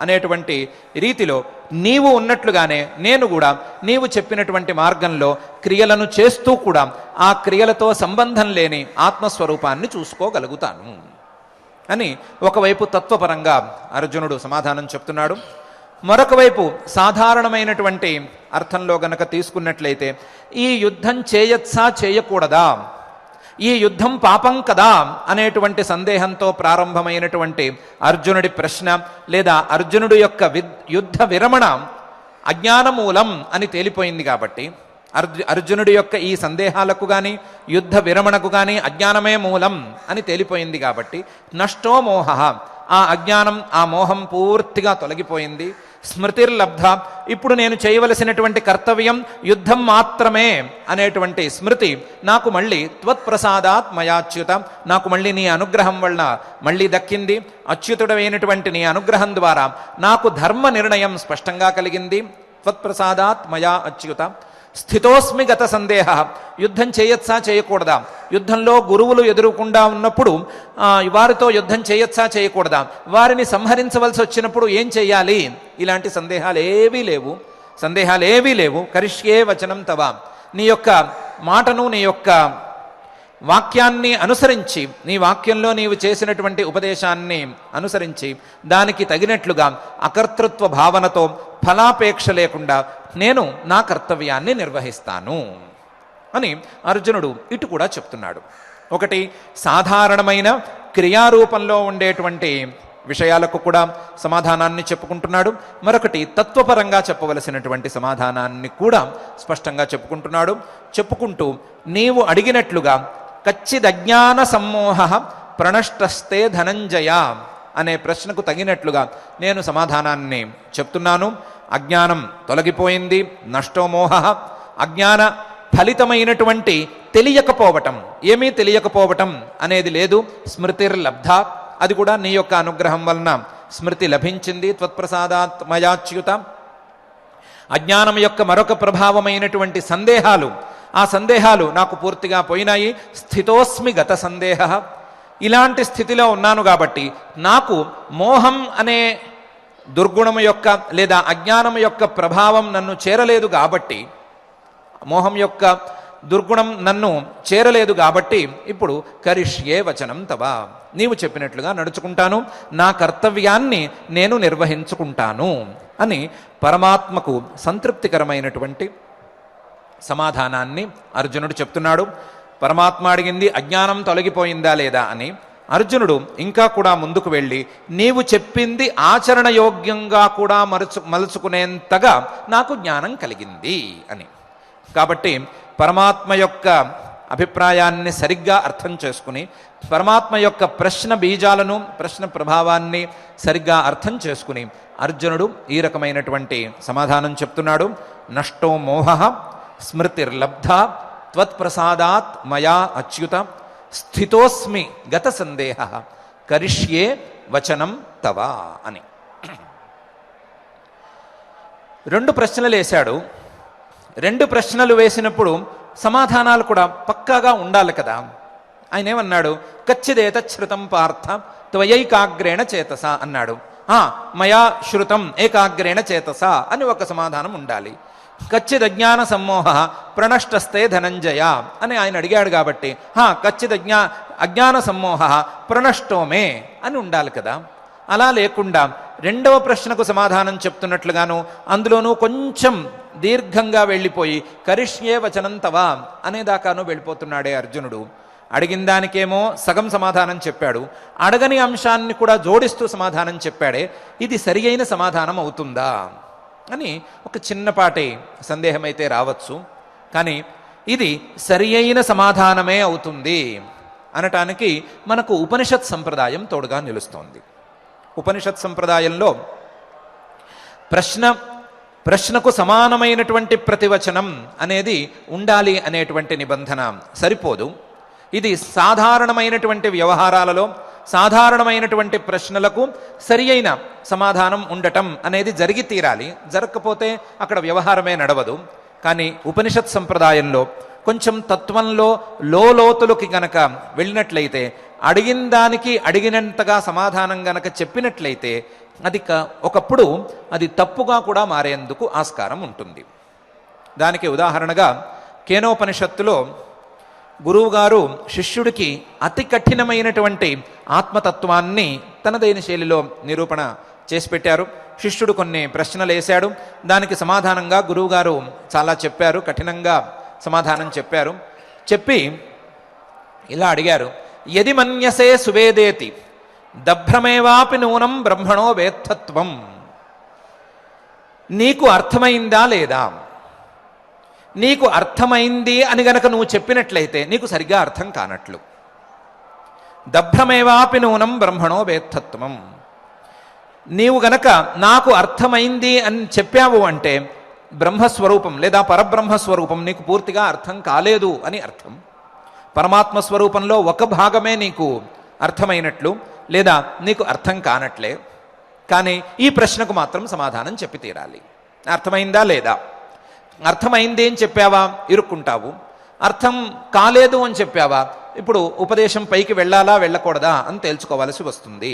అనేటువంటి రీతిలో నీవు ఉన్నట్లుగానే నేను కూడా నీవు చెప్పినటువంటి మార్గంలో క్రియలను చేస్తూ కూడా ఆ క్రియలతో సంబంధం లేని ఆత్మస్వరూపాన్ని చూసుకోగలుగుతాను అని ఒకవైపు తత్వపరంగా అర్జునుడు సమాధానం చెప్తున్నాడు. మరొక వైపు సాధారణమైనటువంటి అర్థంలో గనక తీసుకున్నట్లయితే ఈ యుద్ధం చేయొచ్చా చేయకూడదా, ఈ యుద్ధం పాపం కదా అనేటువంటి సందేహంతో ప్రారంభమైనటువంటి అర్జునుడి ప్రశ్న లేదా అర్జునుడి యొక్క యుద్ధ విరమణ అజ్ఞానమూలం అని తేలిపోయింది కాబట్టి, అర్జునుడి యొక్క ఈ సందేహాలకు కానీ యుద్ధ విరమణకు కానీ అజ్ఞానమే మూలం అని తేలిపోయింది కాబట్టి నష్టో మోహ, ఆ అజ్ఞానం ఆ మోహం పూర్తిగా తొలగిపోయింది. స్మృతిర్లబ్ధ, ఇప్పుడు నేను చేయవలసినటువంటి కర్తవ్యం యుద్ధం మాత్రమే అనేటువంటి స్మృతి నాకు మళ్ళీ త్వత్ప్రసాదాత్ మయాచ్యుత, నాకు మళ్ళీ నీ అనుగ్రహం వలన మళ్ళీ దక్కింది. అచ్యుతుడైనటువంటి నీ అనుగ్రహం ద్వారా నాకు ధర్మ నిర్ణయం స్పష్టంగా కలిగింది. త్వత్ప్రసాదాత్ మయా అచ్యుత. స్థితోస్మి గత సందేహ, యుద్ధం చేయొచ్చా చేయకూడదా, యుద్ధంలో గురువులు ఎదురుకుండా ఉన్నప్పుడు వారితో యుద్ధం చేయొచ్చా చేయకూడదా, వారిని సంహరించవలసి వచ్చినప్పుడు ఏం చెయ్యాలి, ఇలాంటి సందేహాలు ఏవీ లేవు. కరిష్యే వచనం తవ, నీ యొక్క మాటను నీ యొక్క వాక్యాన్ని అనుసరించి, నీ వాక్యంలో నీవు చేసినటువంటి ఉపదేశాన్ని అనుసరించి దానికి తగినట్లుగా అకర్తృత్వ భావనతో ఫలాపేక్ష లేకుండా నేను నా కర్తవ్యాన్ని నిర్వహిస్తాను అని అర్జునుడు ఇటు కూడా చెప్తున్నాడు. ఒకటి సాధారణమైన క్రియారూపంలో ఉండేటువంటి విషయాలకు కూడా సమాధానాన్ని చెప్పుకుంటున్నాడు. మరొకటి తత్వపరంగా చెప్పవలసినటువంటి సమాధానాన్ని కూడా స్పష్టంగా చెప్పుకుంటున్నాడు. చెప్పుకుంటూ నీవు అడిగినట్లుగా కచ్చిదజ్ఞాన సమ్మోహ ప్రణష్టస్తే ధనంజయ అనే ప్రశ్నకు తగినట్లుగా నేను సమాధానాన్ని చెప్తున్నాను. అజ్ఞానం తొలగిపోయింది. నష్టోమోహ, అజ్ఞాన ఫలితమైనటువంటి తెలియకపోవటం, ఏమీ తెలియకపోవటం అనేది లేదు. స్మృతిర్లబ్ధ, అది కూడా నీ యొక్క అనుగ్రహం వలన స్మృతి లభించింది. త్వత్ప్రసాదాత్ మయాచ్యుత. అజ్ఞానం యొక్క మరొక ప్రభావమైనటువంటి సందేహాలు, ఆ సందేహాలు నాకు పూర్తిగా పోయినాయి. స్థితోస్మి గత సందేహ, ఇలాంటి స్థితిలో ఉన్నాను కాబట్టి నాకు మోహం అనే దుర్గుణము యొక్క లేదా అజ్ఞానం యొక్క ప్రభావం నన్ను చేరలేదు కాబట్టి, మోహం యొక్క దుర్గుణం నన్ను చేరలేదు కాబట్టి ఇప్పుడు కరిష్యే వచనం తవ, నీవు చెప్పినట్లుగా నడుచుకుంటాను, నా కర్తవ్యాన్ని నేను నిర్వహించుకుంటాను అని పరమాత్మకు సంతృప్తికరమైనటువంటి సమాధానాన్ని అర్జునుడు చెప్తున్నాడు. పరమాత్మ అడిగింది అజ్ఞానం తొలగిపోయిందా లేదా అని. అర్జునుడు ఇంకా కూడా ముందుకు వెళ్ళి నీవు చెప్పింది ఆచరణయోగ్యంగా కూడా మలుచుకునేంతగా నాకు జ్ఞానం కలిగింది అని. కాబట్టి పరమాత్మ యొక్క అభిప్రాయాన్ని సరిగ్గా అర్థం చేసుకుని, పరమాత్మ యొక్క ప్రశ్న బీజాలను, ప్రశ్న ప్రభావాన్ని సరిగ్గా అర్థం చేసుకుని అర్జునుడు ఈ రకమైనటువంటి సమాధానం చెప్తున్నాడు. నష్టో మోహ స్మృతిర్లబ్ధ త్వత్ప్రసాదాత్ మయా అచ్యుత స్థితోస్మి గత సందేహ కరిష్యే వచనం తవ అని. 2 ప్రశ్నలు వేశాడు. 2 ప్రశ్నలు వేసినప్పుడు సమాధానాలు కూడా పక్కాగా ఉండాలి కదా. ఆయన ఏమన్నాడు? కచ్చిదేత శ్రుతం పార్థ త్వయైకాగ్రేణ చేతస అన్నాడు. మయా శృతం ఏకాగ్రేణ చేతస అని ఒక సమాధానం ఉండాలి. కచ్చిద్ అజ్ఞాన సమ్మోహ ప్రణష్టస్తే ధనంజయ అని ఆయన అడిగాడు కాబట్టి కచ్చిద్ అజ్ఞాన సమ్మోహ ప్రణష్టోమే అని ఉండాలి కదా. అలా లేకుండా 2వ ప్రశ్నకు సమాధానం చెప్తున్నట్లుగాను అందులోనూ కొంచెం దీర్ఘంగా వెళ్ళిపోయి కరిష్యే వచనం తవ అనేదాకాను వెళ్ళిపోతున్నాడే అర్జునుడు. అడిగిన దానికేమో సగం సమాధానం చెప్పాడు, అడగని అంశాన్ని కూడా జోడిస్తూ సమాధానం చెప్పాడే, ఇది సరి అయిన సమాధానం అవుతుందా అని ఒక చిన్నపాటి సందేహం అయితే రావచ్చు. కానీ ఇది సరి అయిన సమాధానమే అవుతుంది అనటానికి మనకు ఉపనిషత్ సంప్రదాయం తోడుగా నిలుస్తోంది. ఉపనిషత్ సంప్రదాయంలో ప్రశ్నకు సమానమైనటువంటి ప్రతివచనం అనేది ఉండాలి అనేటువంటి నిబంధన సరిపోదు. ఇది సాధారణమైనటువంటి వ్యవహారాలలో సాధారణమైనటువంటి ప్రశ్నలకు సరి అయిన సమాధానం ఉండటం అనేది జరిగి తీరాలి. జరగకపోతే అక్కడ వ్యవహారమే నడవదు. కానీ ఉపనిషత్ సంప్రదాయంలో కొంచెం తత్వంలో లోతులకి గనక వెళ్ళినట్లయితే, అడిగిన దానికి అడిగినంతగా సమాధానం గనక చెప్పినట్లయితే అది ఒకప్పుడు అది తప్పుగా కూడా మారేందుకు ఆస్కారం ఉంటుంది. దానికి ఉదాహరణగా కేనోపనిషత్తులో గురువుగారు శిష్యుడికి అతి కఠినమైనటువంటి ఆత్మతత్వాన్ని తనదైన శైలిలో నిరూపణ చేసి పెట్టారు. శిష్యుడు కొన్ని ప్రశ్నలు వేశాడు, దానికి సమాధానంగా గురువుగారు చాలా చెప్పారు, కఠినంగా సమాధానం చెప్పారు. చెప్పి ఇలా అడిగారు, యది మన్యసే సువేదేతి దభ్రమేవాపి నూనం బ్రహ్మణో వేత్తత్వం. నీకు అర్థమైందా లేదా? నీకు అర్థమైంది అని గనక నువ్వు చెప్పినట్లయితే నీకు సరిగ్గా అర్థం కానట్లు. దభ్రమేవాపి నూనం బ్రహ్మణో వేత్తత్వం. నీవు గనక నాకు అర్థమైంది అని చెప్పావు అంటే బ్రహ్మస్వరూపం లేదా పరబ్రహ్మస్వరూపం నీకు పూర్తిగా అర్థం కాలేదు అని అర్థం. పరమాత్మ స్వరూపంలో ఒక భాగమే నీకు అర్థమైనట్లు లేదా నీకు అర్థం కానట్లే. కానీ ఈ ప్రశ్నకు మాత్రం సమాధానం చెప్పి తీరాలి. అర్థమైందా లేదా? అర్థమైంది అని చెప్పావా ఇరుక్కుంటావు, అర్థం కాలేదు అని చెప్పావా ఇప్పుడు ఉపదేశం పైకి వెళ్ళాలా వెళ్ళకూడదా అని తేల్చుకోవాల్సి వస్తుంది.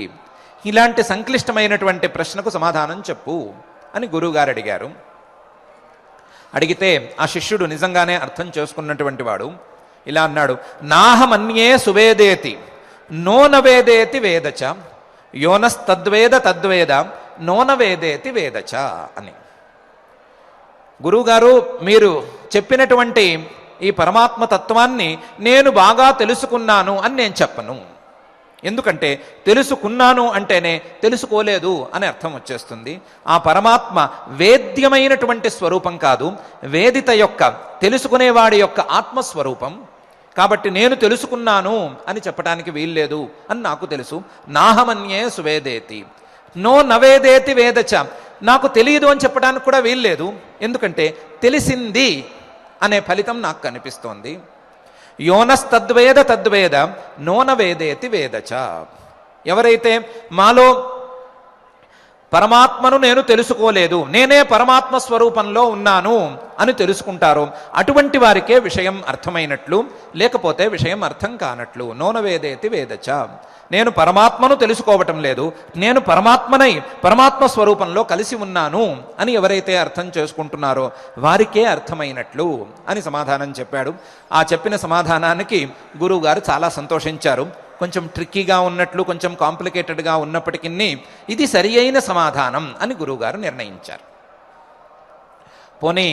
ఇలాంటి సంక్లిష్టమైనటువంటి ప్రశ్నకు సమాధానం చెప్పు అని గురువుగారు అడిగారు. అడిగితే ఆ శిష్యుడు నిజంగానే అర్థం చేసుకున్నటువంటి వాడు ఇలా అన్నాడు, నాహమన్యే సువేదేతి నోనవేదేతి వేదచ యోనస్తద్వేద తద్వేద నోనవేదేతి వేదచ అని. గురువుగారు మీరు చెప్పినటువంటి ఈ పరమాత్మ తత్వాన్ని నేను బాగా తెలుసుకున్నాను అని నేను చెప్పను. ఎందుకంటే తెలుసుకున్నాను అంటేనే తెలుసుకోలేదు అని అర్థం వచ్చేస్తుంది. ఆ పరమాత్మ వేద్యమైనటువంటి స్వరూపం కాదు, వేదిత యొక్క తెలుసుకునేవాడి యొక్క ఆత్మస్వరూపం. కాబట్టి నేను తెలుసుకున్నాను అని చెప్పడానికి వీల్లేదు అని నాకు తెలుసు. నాహమన్యే సువేదేతి నో నవేదేతి వేదచ. నాకు తెలియదు అని చెప్పడానికి కూడా వీల్లేదు, ఎందుకంటే తెలిసింది అనే ఫలితం నాకు కనిపిస్తోంది. యోనస్తద్వేద తద్వేద నోనవేదేతి వేదచ. ఎవరైతే మాలో పరమాత్మను నేను తెలుసుకోలేదు, నేనే పరమాత్మ స్వరూపంలో ఉన్నాను అని తెలుసుకుంటారో అటువంటి వారికే విషయం అర్థమైనట్లు, లేకపోతే విషయం అర్థం కానట్లు. నోనవేదేతి వేదచ. నేను పరమాత్మను తెలుసుకోవటం లేదు, నేను పరమాత్మనై పరమాత్మ స్వరూపంలో కలిసి ఉన్నాను అని ఎవరైతే అర్థం చేసుకుంటున్నారో వారికే అర్థమైనట్లు అని సమాధానం చెప్పాడు. ఆ చెప్పిన సమాధానానికి గురువుగారు చాలా సంతోషించారు. కొంచెం ట్రిక్కీగా ఉన్నట్లు, కొంచెం కాంప్లికేటెడ్గా ఉన్నప్పటికీ ఇది సరి అయిన సమాధానం అని గురువుగారు నిర్ణయించారు. పోనీ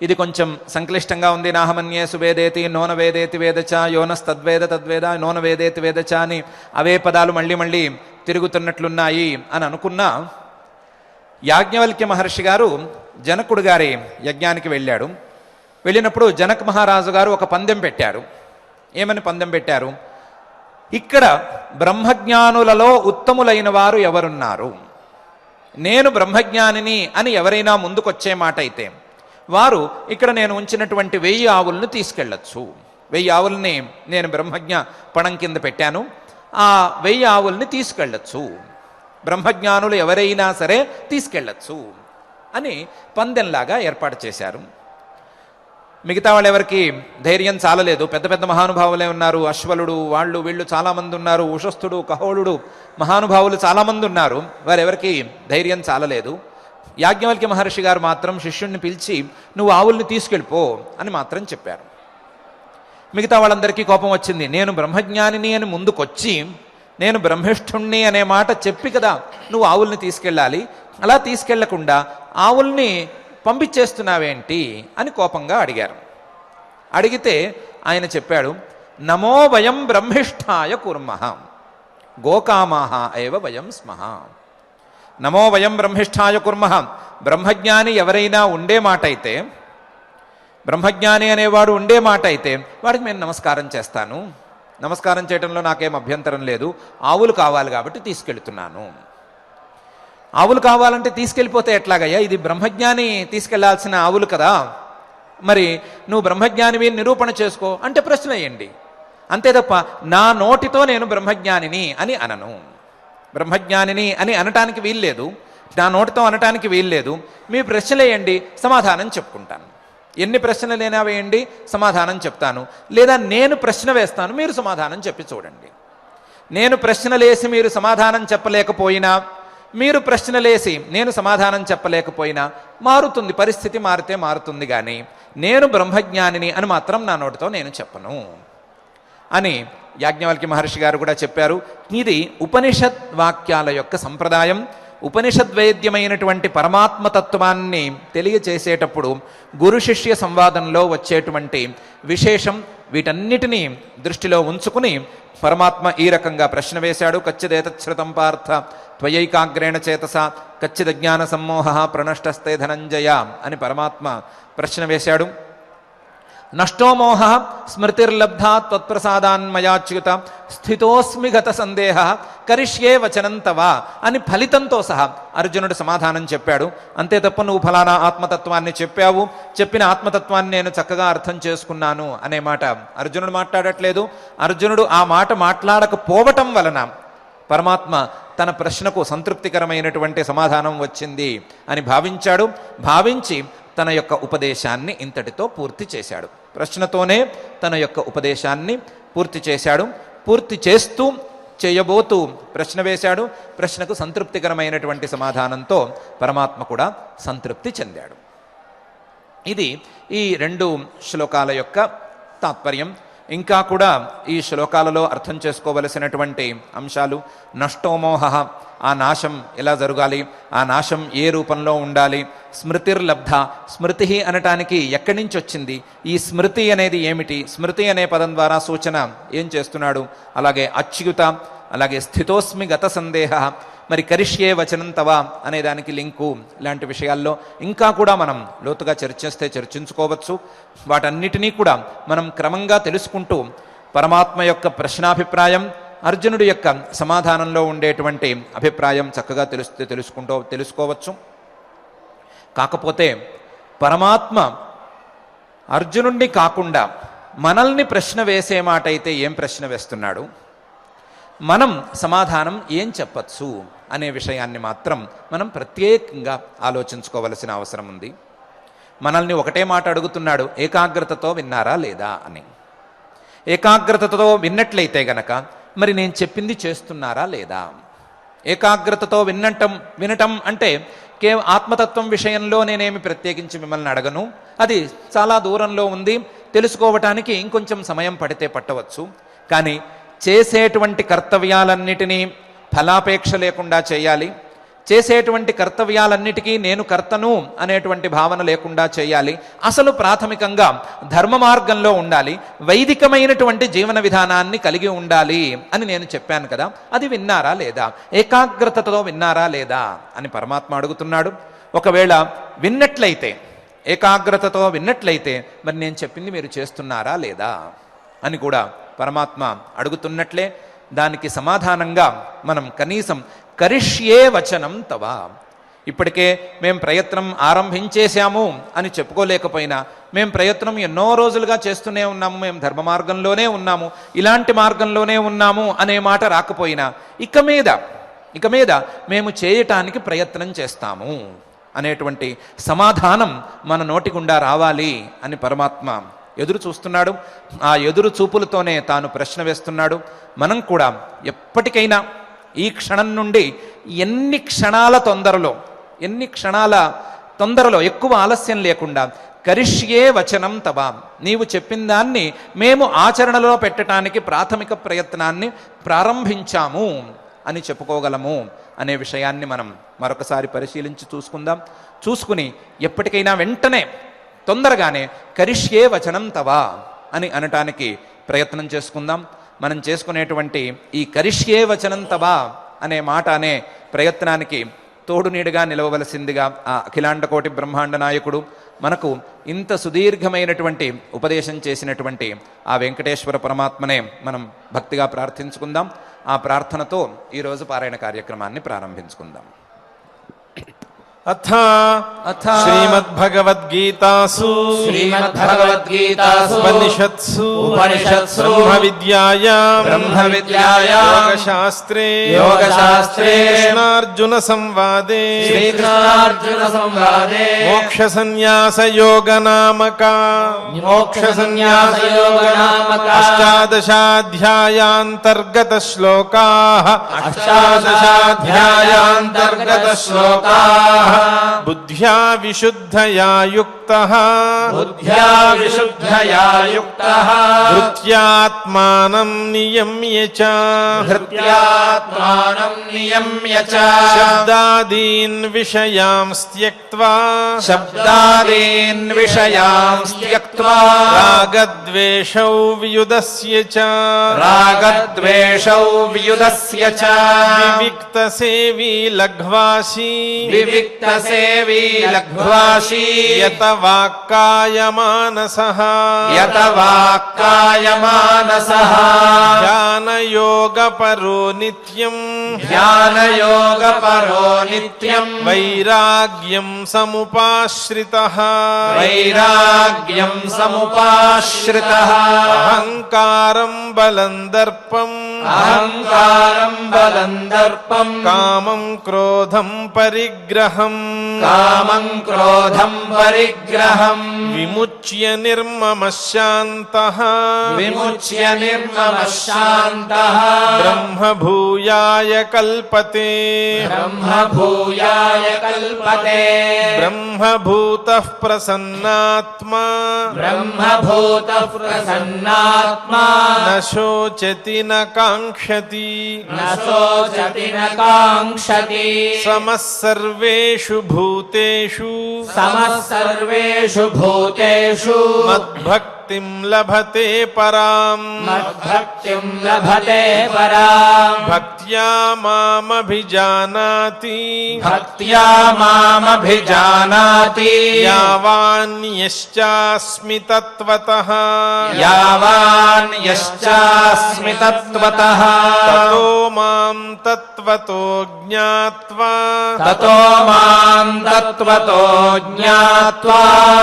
ఇది కొంచెం సంక్లిష్టంగా ఉంది, నాహమన్యే సువేదేతి నోనవేదేతి వేదచ యోనస్తద్వేద తద్వేద నోనవేదేతి వేదచ అని అవే పదాలు మళ్ళీ మళ్ళీ తిరుగుతున్నట్లున్నాయి అని అనుకున్నా, యాజ్ఞవల్క్య మహర్షి గారు జనకుడు గారి యజ్ఞానికి వెళ్ళాడు. వెళ్ళినప్పుడు జనక్ మహారాజు గారు ఒక పందెం పెట్టారు. ఏమని పందెం పెట్టారు? ఇక్కడ బ్రహ్మజ్ఞానులలో ఉత్తములైన వారు ఎవరున్నారు, నేను బ్రహ్మజ్ఞానిని అని ఎవరైనా ముందుకొచ్చే మాట అయితే వారు ఇక్కడ నేను ఉంచినటువంటి 1000 ఆవులను తీసుకెళ్ళచ్చు. 1000 ఆవుల్ని నేను బ్రహ్మజ్ఞ పణం కింద పెట్టాను. ఆ 1000 ఆవుల్ని తీసుకెళ్ళచ్చు, బ్రహ్మజ్ఞానులు ఎవరైనా సరే తీసుకెళ్ళచ్చు అని పందెంలాగా ఏర్పాటు చేశారు. మిగతా వాళ్ళు ఎవరికి ధైర్యం చాలలేదు. పెద్ద పెద్ద మహానుభావులే ఉన్నారు, అశ్వలుడు వాళ్ళు వీళ్ళు చాలామంది ఉన్నారు, ఉషస్థుడు కహోళుడు మహానుభావులు చాలామంది ఉన్నారు. వారెవరికి ధైర్యం చాలలేదు. యాజ్ఞవల్క్య మహర్షి గారు మాత్రం శిష్యుణ్ణి పిలిచి నువ్వు ఆవుల్ని తీసుకెళ్ళిపో అని మాత్రం చెప్పారు. మిగతా వాళ్ళందరికీ కోపం వచ్చింది. నేను బ్రహ్మజ్ఞానిని అని ముందుకొచ్చి నేను బ్రహ్మిష్ఠుణ్ణి అనే మాట చెప్పి కదా నువ్వు ఆవుల్ని తీసుకెళ్ళాలి, అలా తీసుకెళ్లకుండా ఆవుల్ని పంపించేస్తున్నావేంటి అని కోపంగా అడిగారు. అడిగితే ఆయన చెప్పాడు, నమో వయం బ్రహ్మిష్ఠాయ కుర్మః గోకామాః ఏవ వయం స్మః. నమో వయం బ్రహ్మిష్ఠాయ కుర్మః. బ్రహ్మజ్ఞాని ఎవరైనా ఉండే మాట అయితే, బ్రహ్మజ్ఞాని అనేవాడు ఉండే మాట అయితే వాడికి నేను నమస్కారం చేస్తాను. నమస్కారం చేయడంలో నాకేం అభ్యంతరం లేదు. ఆవులు కావాలి కాబట్టి తీసుకెళ్తున్నాను. ఆవులు కావాలంటే తీసుకెళ్ళిపోతే ఎట్లాగయ్యా? ఇది బ్రహ్మజ్ఞాని తీసుకెళ్లాల్సిన ఆవులు కదా, మరి నువ్వు బ్రహ్మజ్ఞానివి నిరూపణ చేసుకో అంటే ప్రశ్న వేయండి. అంతే తప్ప నా నోటితో నేను బ్రహ్మజ్ఞానిని అని అనను. బ్రహ్మజ్ఞానిని అని అనటానికి వీల్లేదు, నా నోటితో అనటానికి వీల్లేదు. మీ ప్రశ్నలు వేయండి, సమాధానం చెప్పుకుంటాను. ఎన్ని ప్రశ్నలైనా వేయండి, సమాధానం చెప్తాను. లేదా నేను ప్రశ్న వేస్తాను, మీరు సమాధానం చెప్పి చూడండి. నేను ప్రశ్నలేసి మీరు సమాధానం చెప్పలేకపోయినా, మీరు ప్రశ్నలేసి నేను సమాధానం చెప్పలేకపోయినా మారుతుంది, పరిస్థితి మారితే మారుతుంది. కానీ నేను బ్రహ్మజ్ఞానిని అని మాత్రం నా నోటితో నేను చెప్పను అని యాజ్ఞవల్క్య మహర్షి గారు కూడా చెప్పారు. ఇది ఉపనిషద్ వాక్యాల యొక్క సంప్రదాయం. ఉపనిషద్వేద్యమైనటువంటి పరమాత్మతత్వాన్ని తెలియచేసేటప్పుడు గురు శిష్య సంవాదంలో వచ్చేటువంటి విశేషం, వీటన్నిటినీ దృష్టిలో ఉంచుకుని పరమాత్మ ఈ రకంగా ప్రశ్న వేశాడు. కచ్చిదేతశ్రుతం పార్థ త్వయైకాగ్రేణ చేతస కచ్చిదజ్ఞాన సమ్మోహ ప్రణష్టస్తే ధనంజయ అని పరమాత్మ ప్రశ్న వేశాడు. నష్టో మోహ స్మృతిర్లబ్ధా త్వత్ప్రసాదాన్మయాచ్యుత స్థితోస్మి గత సందేహ కరిష్యే వచనం తవ అని ఫలితంతో సహా అర్జునుడు సమాధానం చెప్పాడు. అంతే తప్ప నువ్వు ఫలానా ఆత్మతత్వాన్ని చెప్పావు, చెప్పిన ఆత్మతత్వాన్ని నేను చక్కగా అర్థం చేసుకున్నాను అనే మాట అర్జునుడు మాట్లాడట్లేదు. అర్జునుడు ఆ మాట మాట్లాడకపోవటం వలన పరమాత్మ తన ప్రశ్నకు సంతృప్తికరమైనటువంటి సమాధానం వచ్చింది అని భావించాడు. భావించి తన యొక్క ఉపదేశాన్ని ఇంతటితో పూర్తి చేశాడు. ప్రశ్నతోనే తన యొక్క ఉపదేశాన్ని పూర్తి చేశాడు. పూర్తి చేస్తూ చేయబోతూ ప్రశ్న వేశాడు. ప్రశ్నకు సంతృప్తికరమైనటువంటి సమాధానంతో పరమాత్మ కూడా సంతృప్తి చెందాడు. ఇది ఈ 2 శ్లోకాల యొక్క తాత్పర్యం. ఇంకా కూడా ఈ శ్లోకాలలో అర్థం చేసుకోవలసినటువంటి అంశాలు, నష్టోమోహ, ఆ నాశం ఎలా జరగాలి, ఆ నాశం ఏ రూపంలో ఉండాలి, స్మృతిర్లబ్ధ, స్మృతి అనటానికి ఎక్కడి నుంచి వచ్చింది, ఈ స్మృతి అనేది ఏమిటి, స్మృతి అనే పదం ద్వారా సూచన ఏం చేస్తున్నాడు, అలాగే అచ్యుత, అలాగే స్థితోస్మి గత సందేహ, మరి కరిష్యే వచనం తవ అనే దానికి లింకు, ఇలాంటి విషయాల్లో ఇంకా కూడా మనం లోతుగా చర్చించుకోవచ్చు. వాటన్నిటినీ కూడా మనం క్రమంగా తెలుసుకుంటూ పరమాత్మ యొక్క ప్రశ్నాభిప్రాయం, అర్జునుడి యొక్క సమాధానంలో ఉండేటువంటి అభిప్రాయం చక్కగా తెలుసుకోవచ్చు. కాకపోతే పరమాత్మ అర్జునుడిని కాకుండా మనల్ని ప్రశ్న వేసే మాట అయితే ఏం ప్రశ్న వేస్తున్నాడు, మనం సమాధానం ఏం చెప్పచ్చు అనే విషయాన్ని మాత్రం మనం ప్రత్యేకంగా ఆలోచించుకోవలసిన అవసరం ఉంది. మనల్ని ఒకటే మాట అడుగుతున్నాడు, ఏకాగ్రతతో విన్నారా లేదా అని. ఏకాగ్రతతో విన్నట్లయితే గనక మరి నేను చెప్పింది చేస్తున్నారా లేదా. ఏకాగ్రతతో వినటం అంటే ఆత్మతత్వం విషయంలో నేనేమి ప్రత్యేకించి మిమ్మల్ని అడగను, అది చాలా దూరంలో ఉంది, తెలుసుకోవటానికి ఇంకొంచెం సమయం పడితే పట్టవచ్చు. కానీ చేసేటువంటి కర్తవ్యాలన్నిటినీ ఫలాపేక్ష లేకుండా చేయాలి, చేసేటువంటి కర్తవ్యాలన్నిటికీ నేను కర్తను అనేటువంటి భావన లేకుండా చేయాలి, అసలు ప్రాథమికంగా ధర్మ మార్గంలో ఉండాలి, వైదికమైనటువంటి జీవన విధానాన్ని కలిగి ఉండాలి అని నేను చెప్పాను కదా, అది విన్నారా లేదా, ఏకాగ్రతతో విన్నారా లేదా అని పరమాత్మ అడుగుతున్నాడు. ఒకవేళ విన్నట్లయితే, ఏకాగ్రతతో విన్నట్లయితే మరి నేను చెప్పింది మీరు చేస్తున్నారా లేదా అని కూడా పరమాత్మ అడుగుతున్నట్లే. దానికి సమాధానంగా మనం కనీసం కరిష్యే వచనం తవ, ఇప్పటికే మేం ప్రయత్నం ఆరంభించేశాము అని చెప్పుకోలేకపోయినా మేం ప్రయత్నం ఎన్నో రోజులుగా చేస్తూనే ఉన్నాము, మేము ధర్మ మార్గంలోనే ఉన్నాము, ఇలాంటి మార్గంలోనే ఉన్నాము అనే మాట రాకపోయినా ఇక మీద మేము చేయటానికి ప్రయత్నం చేస్తాము అనేటువంటి సమాధానం మన నోటి గుండా రావాలి అని పరమాత్మ ఎదురు చూస్తున్నాడు. ఆ ఎదురు చూపులతోనే తాను ప్రశ్న వేస్తున్నాడు. మనం కూడా ఎప్పటికైనా ఈ క్షణం నుండి ఎన్ని క్షణాల తొందరలో ఎక్కువ ఆలస్యం లేకుండా కరిష్యే వచనం తవ, నీవు చెప్పిన దాన్ని మేము ఆచరణలో పెట్టడానికి ప్రాథమిక ప్రయత్నాన్ని ప్రారంభించాము అని చెప్పుకోగలము అనే విషయాన్ని మనం మరొకసారి పరిశీలించి చూసుకుని ఎప్పటికైనా వెంటనే తొందరగానే కరిష్యే వచనం తవ అని అనటానికి ప్రయత్నం చేసుకుందాం. మనం చేసుకునేటువంటి ఈ కరిష్యే వచనం తవ అనే మాట అనే ప్రయత్నానికి తోడునీడుగా నిలవవలసిందిగా ఆ అఖిలాండకోటి బ్రహ్మాండ నాయకుడు మనకు ఇంత సుదీర్ఘమైనటువంటి ఉపదేశం చేసినటువంటి ఆ వెంకటేశ్వర పరమాత్మనే మనం భక్తిగా ప్రార్థించుకుందాం. ఆ ప్రార్థనతో ఈరోజు పారాయణ కార్యక్రమాన్ని ప్రారంభించుకుందాం. అథ శ్రీమద్భగవద్గీతాసు ఉపనిషత్సు బ్రహ్మవిద్యాయాం యోగశాస్త్రే కృష్ణార్జున సంవాదే మోక్షసన్యాసయోగ నామక అష్టాదశాధ్యాయాంతర్గత శ్లోకాః బుద్ధ్యా విశుద్ధయా యుక్తః ధృత్యాత్మానం నియమ్య చ శబ్దాదీన్ విషయాన్ త్యక్త్వా రాగద్వేషౌ వియుదస్య చ వివిక్తసేవీ లఘ్వాసీ యత వాక్కాయమానసః ధ్యానయోగపరో నిత్యం వైరాగ్యం సముపాశ్రితః అహంకారం బలం దర్పం కామం క్రోధం పరిగ్రహం విముచ్య నిర్మమ శాంతః బ్రహ్మభూయాయ కల్పతే బ్రహ్మభూతః ప్రసన్నాత్మా న శోచతి న కాంక్షతి సమః సర్వేషు భూతేషు మద్భక్తిం లభతే పరాం భక్త్యా మామభిజానాతి యావాన్యశ్చాస్మి తత్వతః తతో మాం తత్వతో జ్ఞాత్వా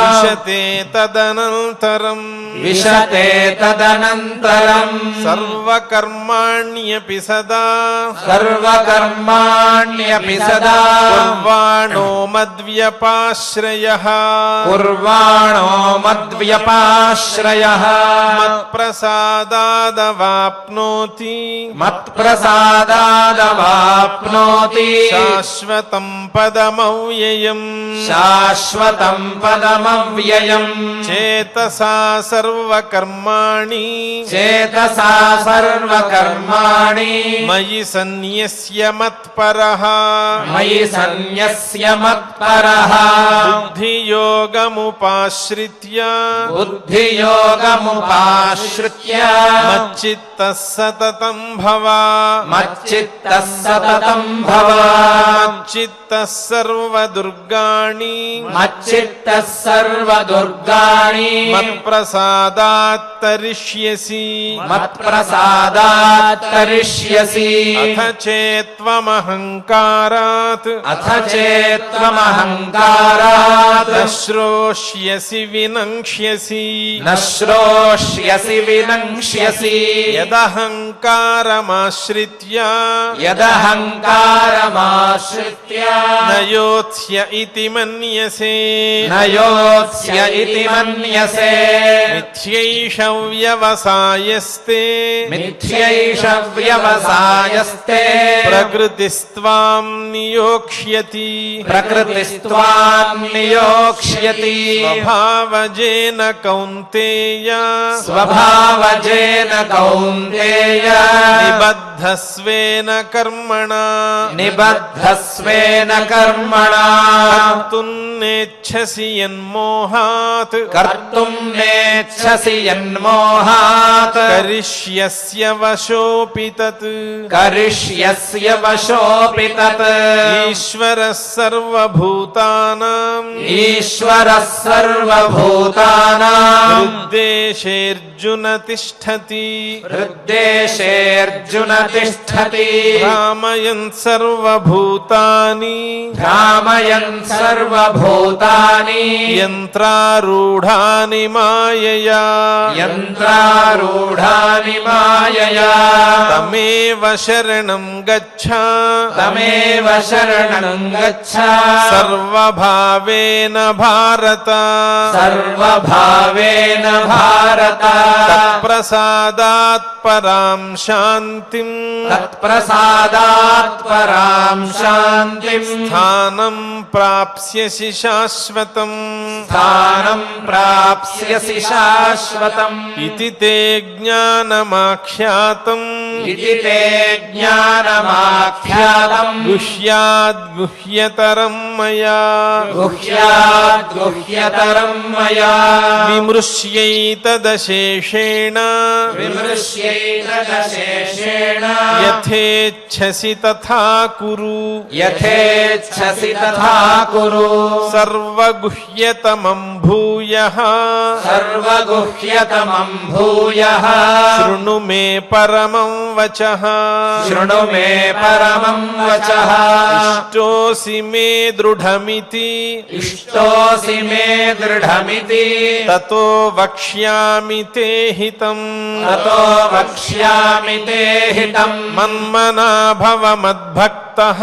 విశతే తదనంతరం సర్వకర్మాణ్యపి సదా కుర్వాణో మద్వ్యపాశ్రయః మత్ప్రసాదాదవాప్నోతి శాశ్వతం పదమవ్యయం చేతసా సర్వకర్మాణి మయి సన్యస్య మత్పరః బుద్ధియోగముపాశ్రిత్య మచ్చిత్తః సతతం భవ మచ్చిత్తః సర్వదుర్గాణి మత్ప్రసాదాదవాప్నోతి మత్ప్రసాదాత్ తరిష్యసి మత్ప్రసాదాత్ తరిష్యసి అథ చేత్వమహంకారాత్ చేత్వమహంకారాత్ శ్రోష్యసి వినంక్ష్యసి నశ్రోష్యసి వినంక్ష్యసి యదహంకారమాశ్రిత్య యదహంకారమాశ్రిత్య నయోత్స్య ఇతి మన్యసే నయోత్స్య ఇతి మన్యసే మిథ్యైష వ్యవసాయస్తే మిథ్యైష వ్యవసాయస్తే ప్రకృతిస్త్వాం నియోక్ష్యతి ప్రకృతిస్త్వాం నియోక్ష్యతి స్వభావజేన కౌంతేయ స్వభావజేన కౌంతేయ నిబద్ధస్వేన కర్మణా నిబద్ధస్వేన కర్మణా కర్తున్నేచ్ఛసి యన్మోహాత్ కర్తుం నేచ్ఛసి యన్మోహాత్ కరిష్యస్య వశోపి తత్ కరిష్యస్య వశోపి తత్ ఈశ్వరः సర్వభూతానాం ఈశ్వరः సర్వభూతానాం హృద్దేశేర్జున తిష్ఠతి హృద్దేశేర్జున తిష్ఠతి భ్రామయన్ సర్వభూతాని భ్రామయన్ సర్వభూతాని యంత్రారూఢాని మాయయా యంత్రారూఢాని మాయయా తమేవ శరణం గచ్చ తమేవ శరణం గచ్చ సర్వభావేన భారత సర్వభావేన భారత తత్ప్రసాదాత్ పరాం శాంతిం తత్ప్రసాదాత్ పరాం శాంతిం స్థానం ప్రాప్స్యసి శాశ్వతం స్థానం ప్రాప్స్యసి శాశ్వతం ఇతి తే జ్ఞానమాఖ్యాతం ఇతి తే జ్ఞానమాఖ్యాతం గుహ్యాద్ గుహ్యతరం మయా గుహ్యాద్ గుహ్యతరం మయా విమృశ్యైతదశేషేణ విమృశ్యైతదశేషేణ యథేచ్ఛసి తథా కురు యథేచ్ఛసి తథా కురు సర్వగుహ్యతమం భూయః సర్వగుహ్యతమం భూయః శృణు మే పరమం వచః శృణు మే పరమం వచః ఇష్టోసి మే దృఢమితి ఇష్టోసి మే దృఢమితి తతో వక్ష్యామి తే హితం తతో వక్ష్యామి తే హితం మన్మనా భవ మద్భక్తః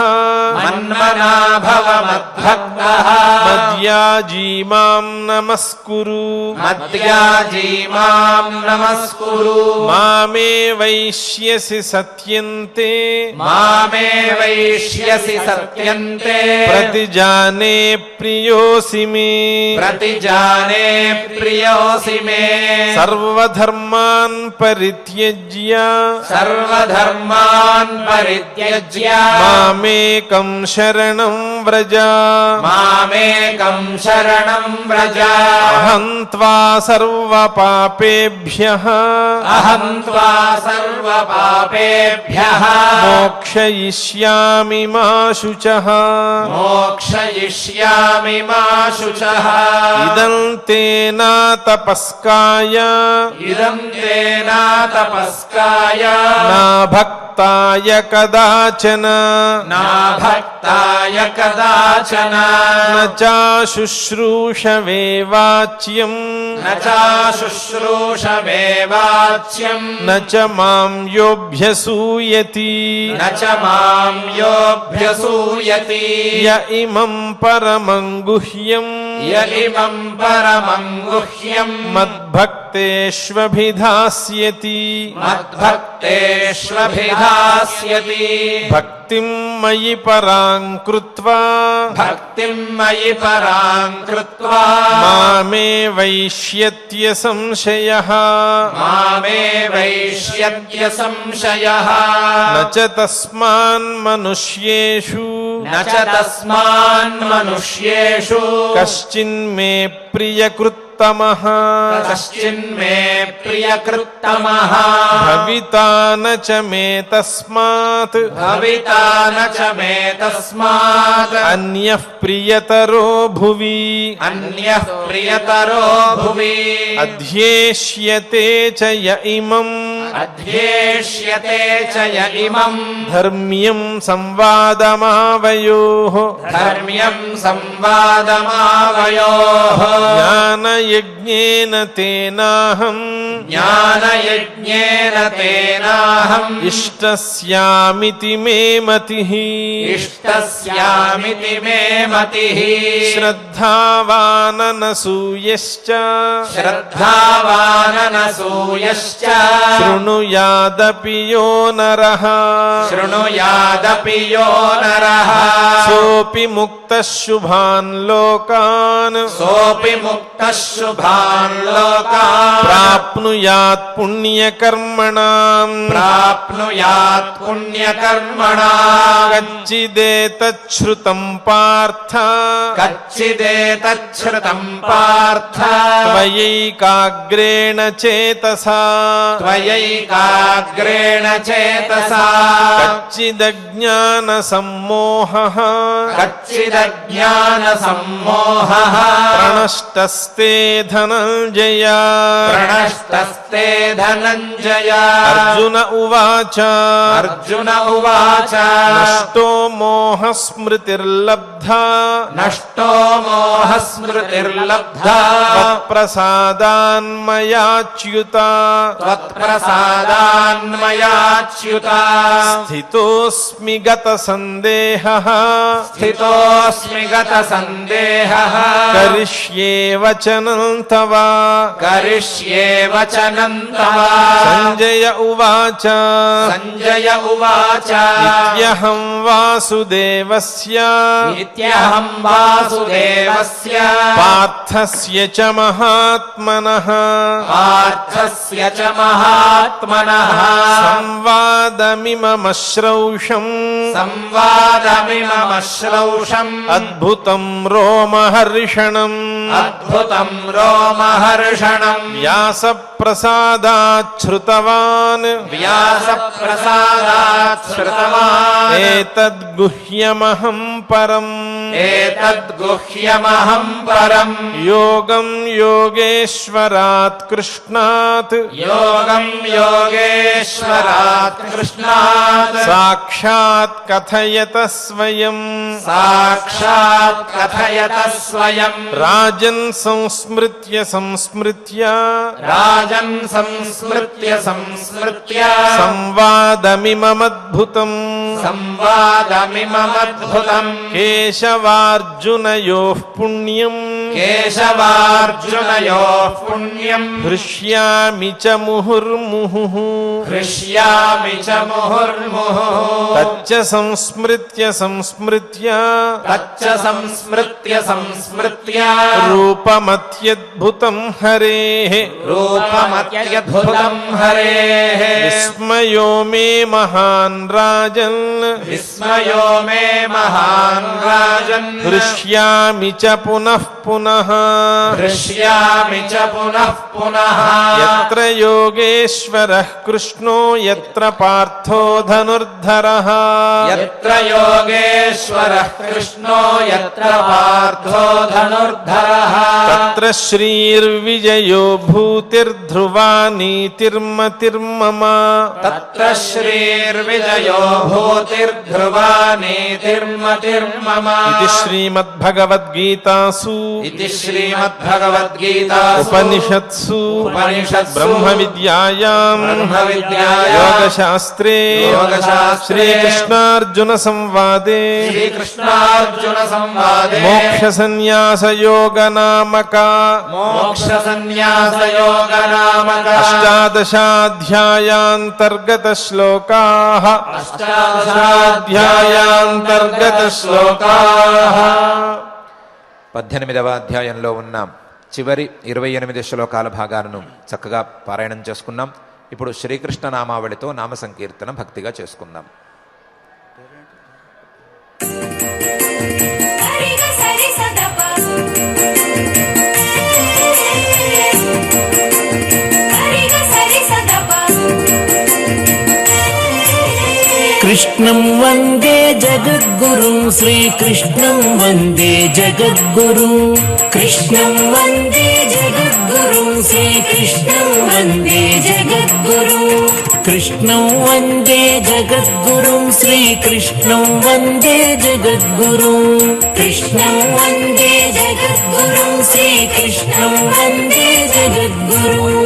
మన్మనా భవ మద్భక్తః మద్యాజీ మాం నమస్కురు మద్యాజీ మాం నమస్కురు మామే వైష్యసి సత్యంతే మామే వైష్యసి సత్యంతే ప్రతిజానే ప్రియోసి మే ప్రతిజానే ప్రియోసి మే సర్వధర్మాన్ పరిత్యజ్య సర్వధర్మాన్ పరిత్యజ్య మామేకం శరణం వ్రజ మామేకం శరణం వ్రజ అహం త్వా సర్వపాపేభ్యః అహం త్వా సర్వపాపేభ్యః మోక్షయిష్యామి మా శుచః మోక్షయిష్యామి మా శుచః ఇదం తే నా తపస్కాయ ఇదం తే నా తపస్కాయ నా భక్తాయ కదాచన నా భక్తాయ కదాచన న చాశుశ్రూషవే వాచ్యం న చాశుశ్రూషవే వాచ్యం న చ మాం యోభ్యసూయతి న చ మాం యోభ్యసూయతి య ఇమం పరమం గుహ్యం య ఇమం పరమం గుహ్యం మద్భక్తేష్వభిధాస్యతి మద్భక్తేష్వభిధాస్యతి భక్తిం మయి పరాం కృత్వా భక్తిం మయి పరాం కృత్వా మామే వైష్యత్య సంశయః మామే వైష్యత్య సంశయః న చ తస్మాన్ మనుష్యేషు న చ తస్మాన్ మనుష్యేషు కశ్చిన్మే ప్రియకృత్ ప్రియకృత్తమః కశ్చిన్మే ప్రియకృత్తమః భవితా న చ మే తస్మాత్ భవితా న చ మే తస్మాత్ అన్యః ప్రియతరో భువి అన్యః ప్రియతరో భువి అధ్యేష్యతే చ య ఇమం అధ్యేష్యతే చ య ఇమం ధర్మ్యం సంవాదమావయోః ధర్మ్యం సంవాదమావయోః జ్ఞానయజ్ఞేన తేనాహం జ్ఞానయజ్ఞేన తేనాహం ఇష్టస్యామితి మే మతిః ఇష్టస్యామితి మే మతిః శ్రద్ధావాననసూయశ్చ శ్రద్ధావాననసూయశ్చ శృణుయాదపి యో నరః శృణుయాదపి యో నరః సోపి ముక్తః శుభాన్ లోకాన్ సోపి ముక్తః శుభాన్ లోకాన్ ప్రాప్నుయాత్ పుణ్యకర్మణాం ప్రాప్నుయాత్ పుణ్యకర్మణాం కచ్చిదేతచ్ఛృతం పార్థ కచ్చిదేతచ్ఛృతం పార్థ త్వయైకాగ్రేణ చేతసా త్వయైకాగ్రేణ చేతసా కచ్చిదజ్ఞాన సమ్మోహః కచ్చిదజ్ఞాన సమ్మోహః ప్రణష్టస్తే ధనంజయ ప్రణష్టస్తే ధనంజయ అర్జున ఉవాచ అర్జున ఉవాచ నష్టో మోహస్మృతిర్లబ్ధా నష్టో మోహస్మృతిర్లబ్ధా త్వత్ప్రసాదాన్మయాచ్యుత త్వత్ప్రసాదాన్మయాచ్యుత స్థితోస్మి గత సందేహః స్థితోస్మి గత సందేహః కరిష్యే వచనం తవ కరిష్యే వచనం తవ సంజయ ఉవాచ సంజయ ఉవాచ ఇత్యహం వాసుదేవస్య నిత్యహం వాసుదేవస్య పార్థస్య చ మహాత్మనః పార్థస్య చ మహాత్మనః సంవాదమిమమశ్రౌషం సంవాదమిమమశ్రౌషం అద్భుతం రోమహర్షణం అద్భుతం రోమహర్షణం వ్యాస ప్రసాదాత్ శ్రుతవాన్ వ్యాస ప్రసాదాత్ శ్రుతవాన్ ఏతద్గుహ్యమహం పరం ఏతద్గుహ్యమహం పరం యోగం యోగేశ్వరాత్ కృష్ణాత్ యోగం యోగేశ్వరాత్ కృష్ణాత్ సాక్షాత్ కథయత స్వయం సాక్షాత్ కథయత స్వయం రాజన్ సంస్మృత్య సంస్మృత్య రాజన్ సంస్మృత్య సంస్మృత్య సంవాదమిమమద్భుతం సంవాదమిమమద్భుతం కేశవార్జునయోః పుణ్యం కేశవార్జునయోః పుణ్యం హృష్యామి చ ముహుర్ముహుః హృష్యామి చ ముహుర్ముహుః తచ్చ సంస్మృత్య సంస్మృత్య తచ్చ సంస్మృత్య సంస్మృత్య రూపమత్యద్భుతం హరేః రూపమత్యద్భుతం హరేః విస్మయో మే మహాన్ రాజన్ విస్మయో మే మహాన్ రాజన్ హృష్యామి చ పునః పునః హృష్యామి చ పునః పునః యత్ర యోగేశ్వరః కృష్ణో యత్ర పార్థో ధనుర్ధరః యత్ర యోగేశ్వరః కృష్ణో యత్ర పార్థో ధనుర్ధరః తత్ర శ్రీర్విజయో భూతిర్ధ్రువా నీతిర్మతిర్మమ తత్ర శ్రీర్విజయో భూతిర్ధ్రువా నీతిర్మతిర్మమ ఇది శ్రీమద్భగవద్గీతాసు ఇది శ్రీమద్భగవద్గీతాసు ఉపనిషత్సు ఉపనిషత్సు బ్రహ్మ విద్యాయాం బ్రహ్మవిద్యాయాం యోగశాస్త్రే యోగశాస్త్రే శ్రీకృష్ణార్జున సంవాదే శ్రీకృష్ణార్జున సంవాదే మోక్ష సన్యాస యోగ నామక మోక్ష సన్యాస యోగ నామక అష్టాదశాధ్యాయాంతర్గత శ్లోకాః అష్టాదశాధ్యాయాంతర్గత శ్లోకాః 18వ అధ్యాయంలో ఉన్న చివరి 28 శ్లోకాల భాగాలను చక్కగా పారాయణం చేసుకున్నాం. ఇప్పుడు శ్రీకృష్ణ నామావళితో నామ సంకీర్తన భక్తిగా చేసుకుందాం. సరిగ సరి సదప कृष्णं वन्दे जगद्गुरुं श्रीकृष्णं वन्दे जगद्गुरुं कृष्णं वन्दे जगद्गुरुं श्रीकृष्णं वन्दे जगद्गुरुं कृष्णं वन्दे जगद्गुरुं श्रीकृष्णं वन्दे जगद्गुरुं कृष्णं वन्दे जगद्गुरुं श्रीकृष्णं वन्दे जगद्गुरुं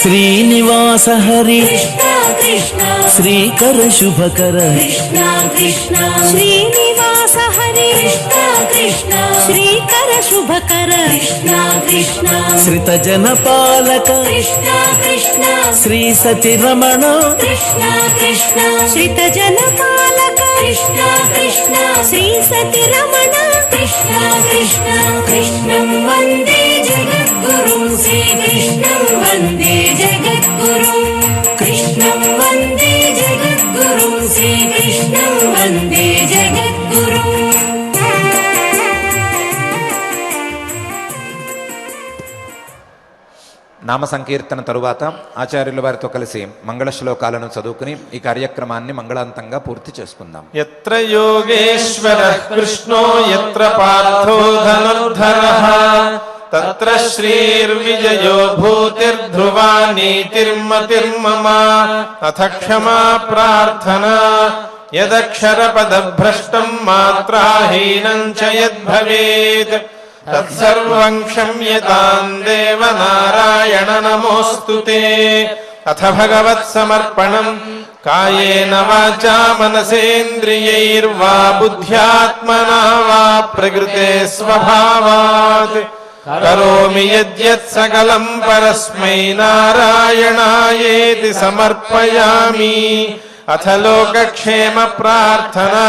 श्रीनिवास हरि कृष्णा कृष्णा श्रीकर शुभकर कृष्णा कृष्णा श्रीनिवास हरे कृष्णा कृष्णा श्रीकर शुभकर कृष्णा कृष्णा श्रितजन पालक कृष्णा कृष्णा श्री सति रमण कृष्णा कृष्णा श्रितजन पालक कृष्णा कृष्णा श्री सति रमण कृष्णा कृष्णा कृष्णं वन्दे जगद्गुरुं श्रीकृष्णं वन्दे जगद्गुरुं कृष्णं वन्दे जगद्गुरुं श्रीकृष्णं वन्दे जगद्गुरुं నామ సంకీర్తన తరువాత ఆచార్యుల వారితో కలిసి మంగళ శ్లోకాలను చదువుకుని ఈ కార్యక్రమాన్ని మంగళాంతంగా పూర్తి చేసుకుందాం. यत्र योगेश्वरः कृष्णो यत्र पार्थो धनुर्धरः तत्र श्रीर्विजयो भूतिर्ध्रुवा नीतिर्मतिर्मम अथ क्षमा प्रार्थना यदक्षरपदभ्रष्टं मात्राहीनं च यद्भवेत् तत्सर्वं क्षम्यतां देव नारायण नमोऽस्तु ते. अथ भगवत्समर्पणं कायेन वाचा मनसेन्द्रियैर्वा बुद्ध्यात्मना वा प्रकृते स्वभावात् करोमि यद्यत् सकलं परस्मै नारायणायेति समर्पयामि. अथ लोकक्षेम प्रार्थना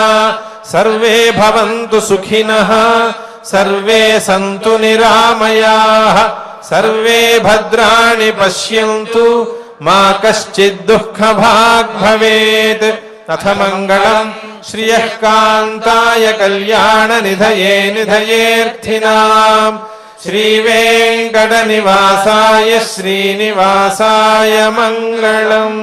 सर्वे भवन्तु सुखिनः सर्वे सन्तु निरामयाः सर्वे भद्राणि पश्यन्तु मा कश्चित् दुःखभाग् भवेत्. अथ मङ्गलं श्रियः कान्ताय कल्याणनिधये निधयेऽर्थिनाम् श्रीवेङ्कटनिवासाय श्रीनिवासाय मङ्गलम्.